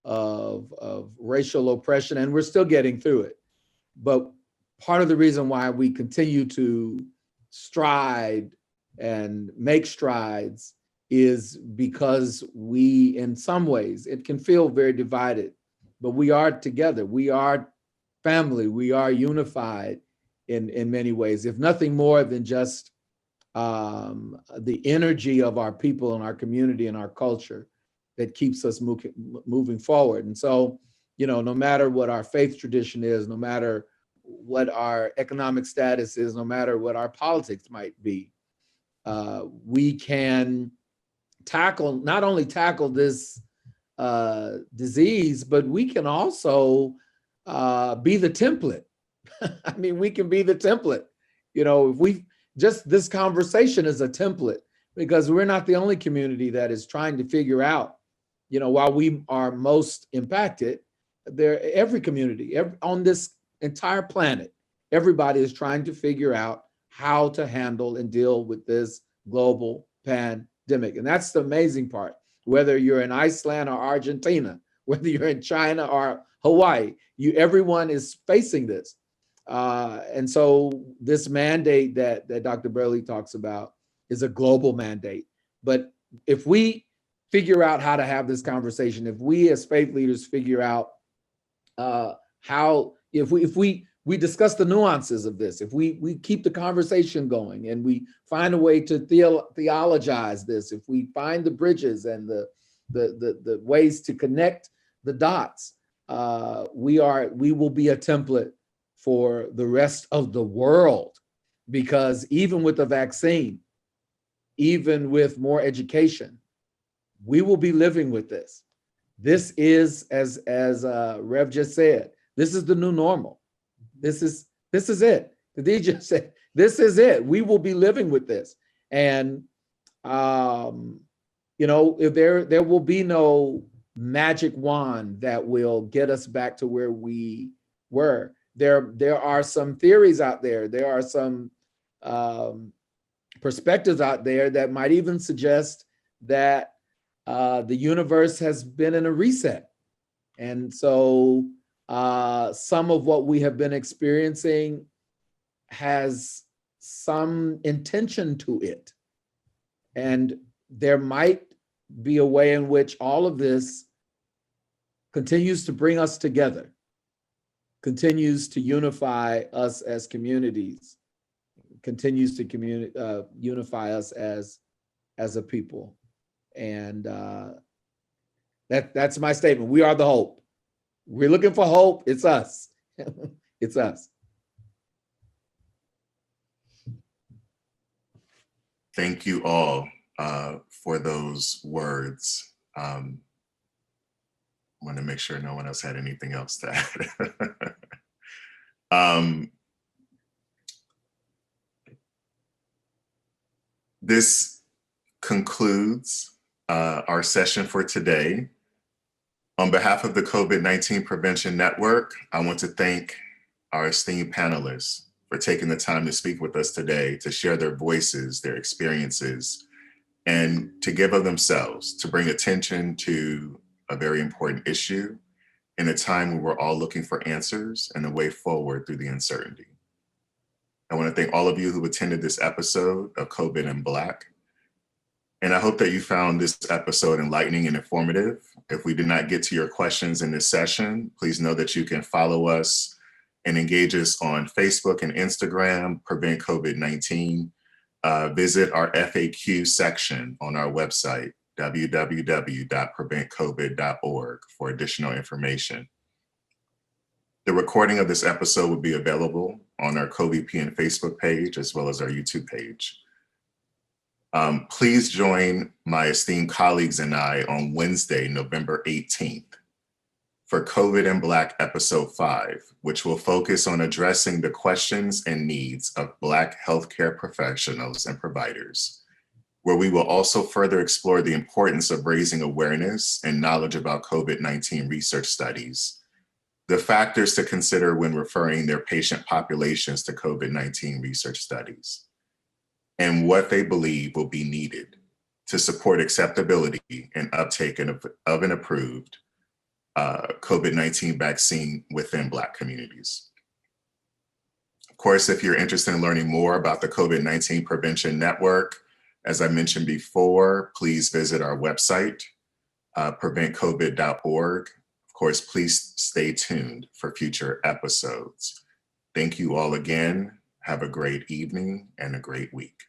of racial oppression, and we're still getting through it. But part of the reason why we continue to stride and make strides is because we, in some ways, it can feel very divided, but we are together. We are family. We are unified in many ways, if nothing more than just the energy of our people and our community and our culture that keeps us moving forward. And so, no matter what our faith tradition is, no matter what our economic status is, no matter what our politics might be, we can not only tackle this disease, but we can also be the template. I mean, we can be the template. If we just, this conversation is a template, because we're not the only community that is trying to figure out, while we are most impacted, every community on this entire planet, everybody is trying to figure out how to handle and deal with this global pandemic. And that's the amazing part. Whether you're in Iceland or Argentina, whether you're in China or Hawaii, everyone is facing this. And so this mandate that Dr. Burley talks about is a global mandate. But if we figure out how to have this conversation, if we as faith leaders figure out if we discuss the nuances of this, if we keep the conversation going and we find a way to theologize this, if we find the bridges and the ways to connect the dots, we will be a template for the rest of the world. Because even with the vaccine, even with more education, we will be living with this. This is, as Rev just said, this is the new normal. This is it. The DJ said, this is it. We will be living with this. And if there will be no magic wand that will get us back to where we were. There are some theories out there. There are some perspectives out there that might even suggest that the universe has been in a reset. And so some of what we have been experiencing has some intention to it. And there might be a way in which all of this continues to bring us together, continues to unify us as communities, continues to unify us as a people. And that's my statement. We are the hope. We're looking for hope. It's us. It's us. Thank you all for those words. I want to make sure no one else had anything else to add. This concludes our session for today. On behalf of the COVID-19 Prevention Network, I want to thank our esteemed panelists for taking the time to speak with us today, to share their voices, their experiences, and to give of themselves, to bring attention to a very important issue in a time when we're all looking for answers and a way forward through the uncertainty. I want to thank all of you who attended this episode of COVID in Black. And I hope that you found this episode enlightening and informative. If we did not get to your questions in this session, please know that you can follow us and engage us on Facebook and Instagram, Prevent COVID-19. Visit our FAQ section on our website, www.preventcovid.org, for additional information. The recording of this episode will be available on our COVIDPN Facebook page as well as our YouTube page. Please join my esteemed colleagues and I on Wednesday, November 18th for COVID in Black episode 5, which will focus on addressing the questions and needs of Black healthcare professionals and providers, where we will also further explore the importance of raising awareness and knowledge about COVID-19 research studies, the factors to consider when referring their patient populations to COVID-19 research studies, and what they believe will be needed to support acceptability and uptake of an approved COVID-19 vaccine within Black communities. Of course, if you're interested in learning more about the COVID-19 Prevention Network, as I mentioned before, please visit our website, preventcovid.org. Of course, please stay tuned for future episodes. Thank you all again. Have a great evening and a great week.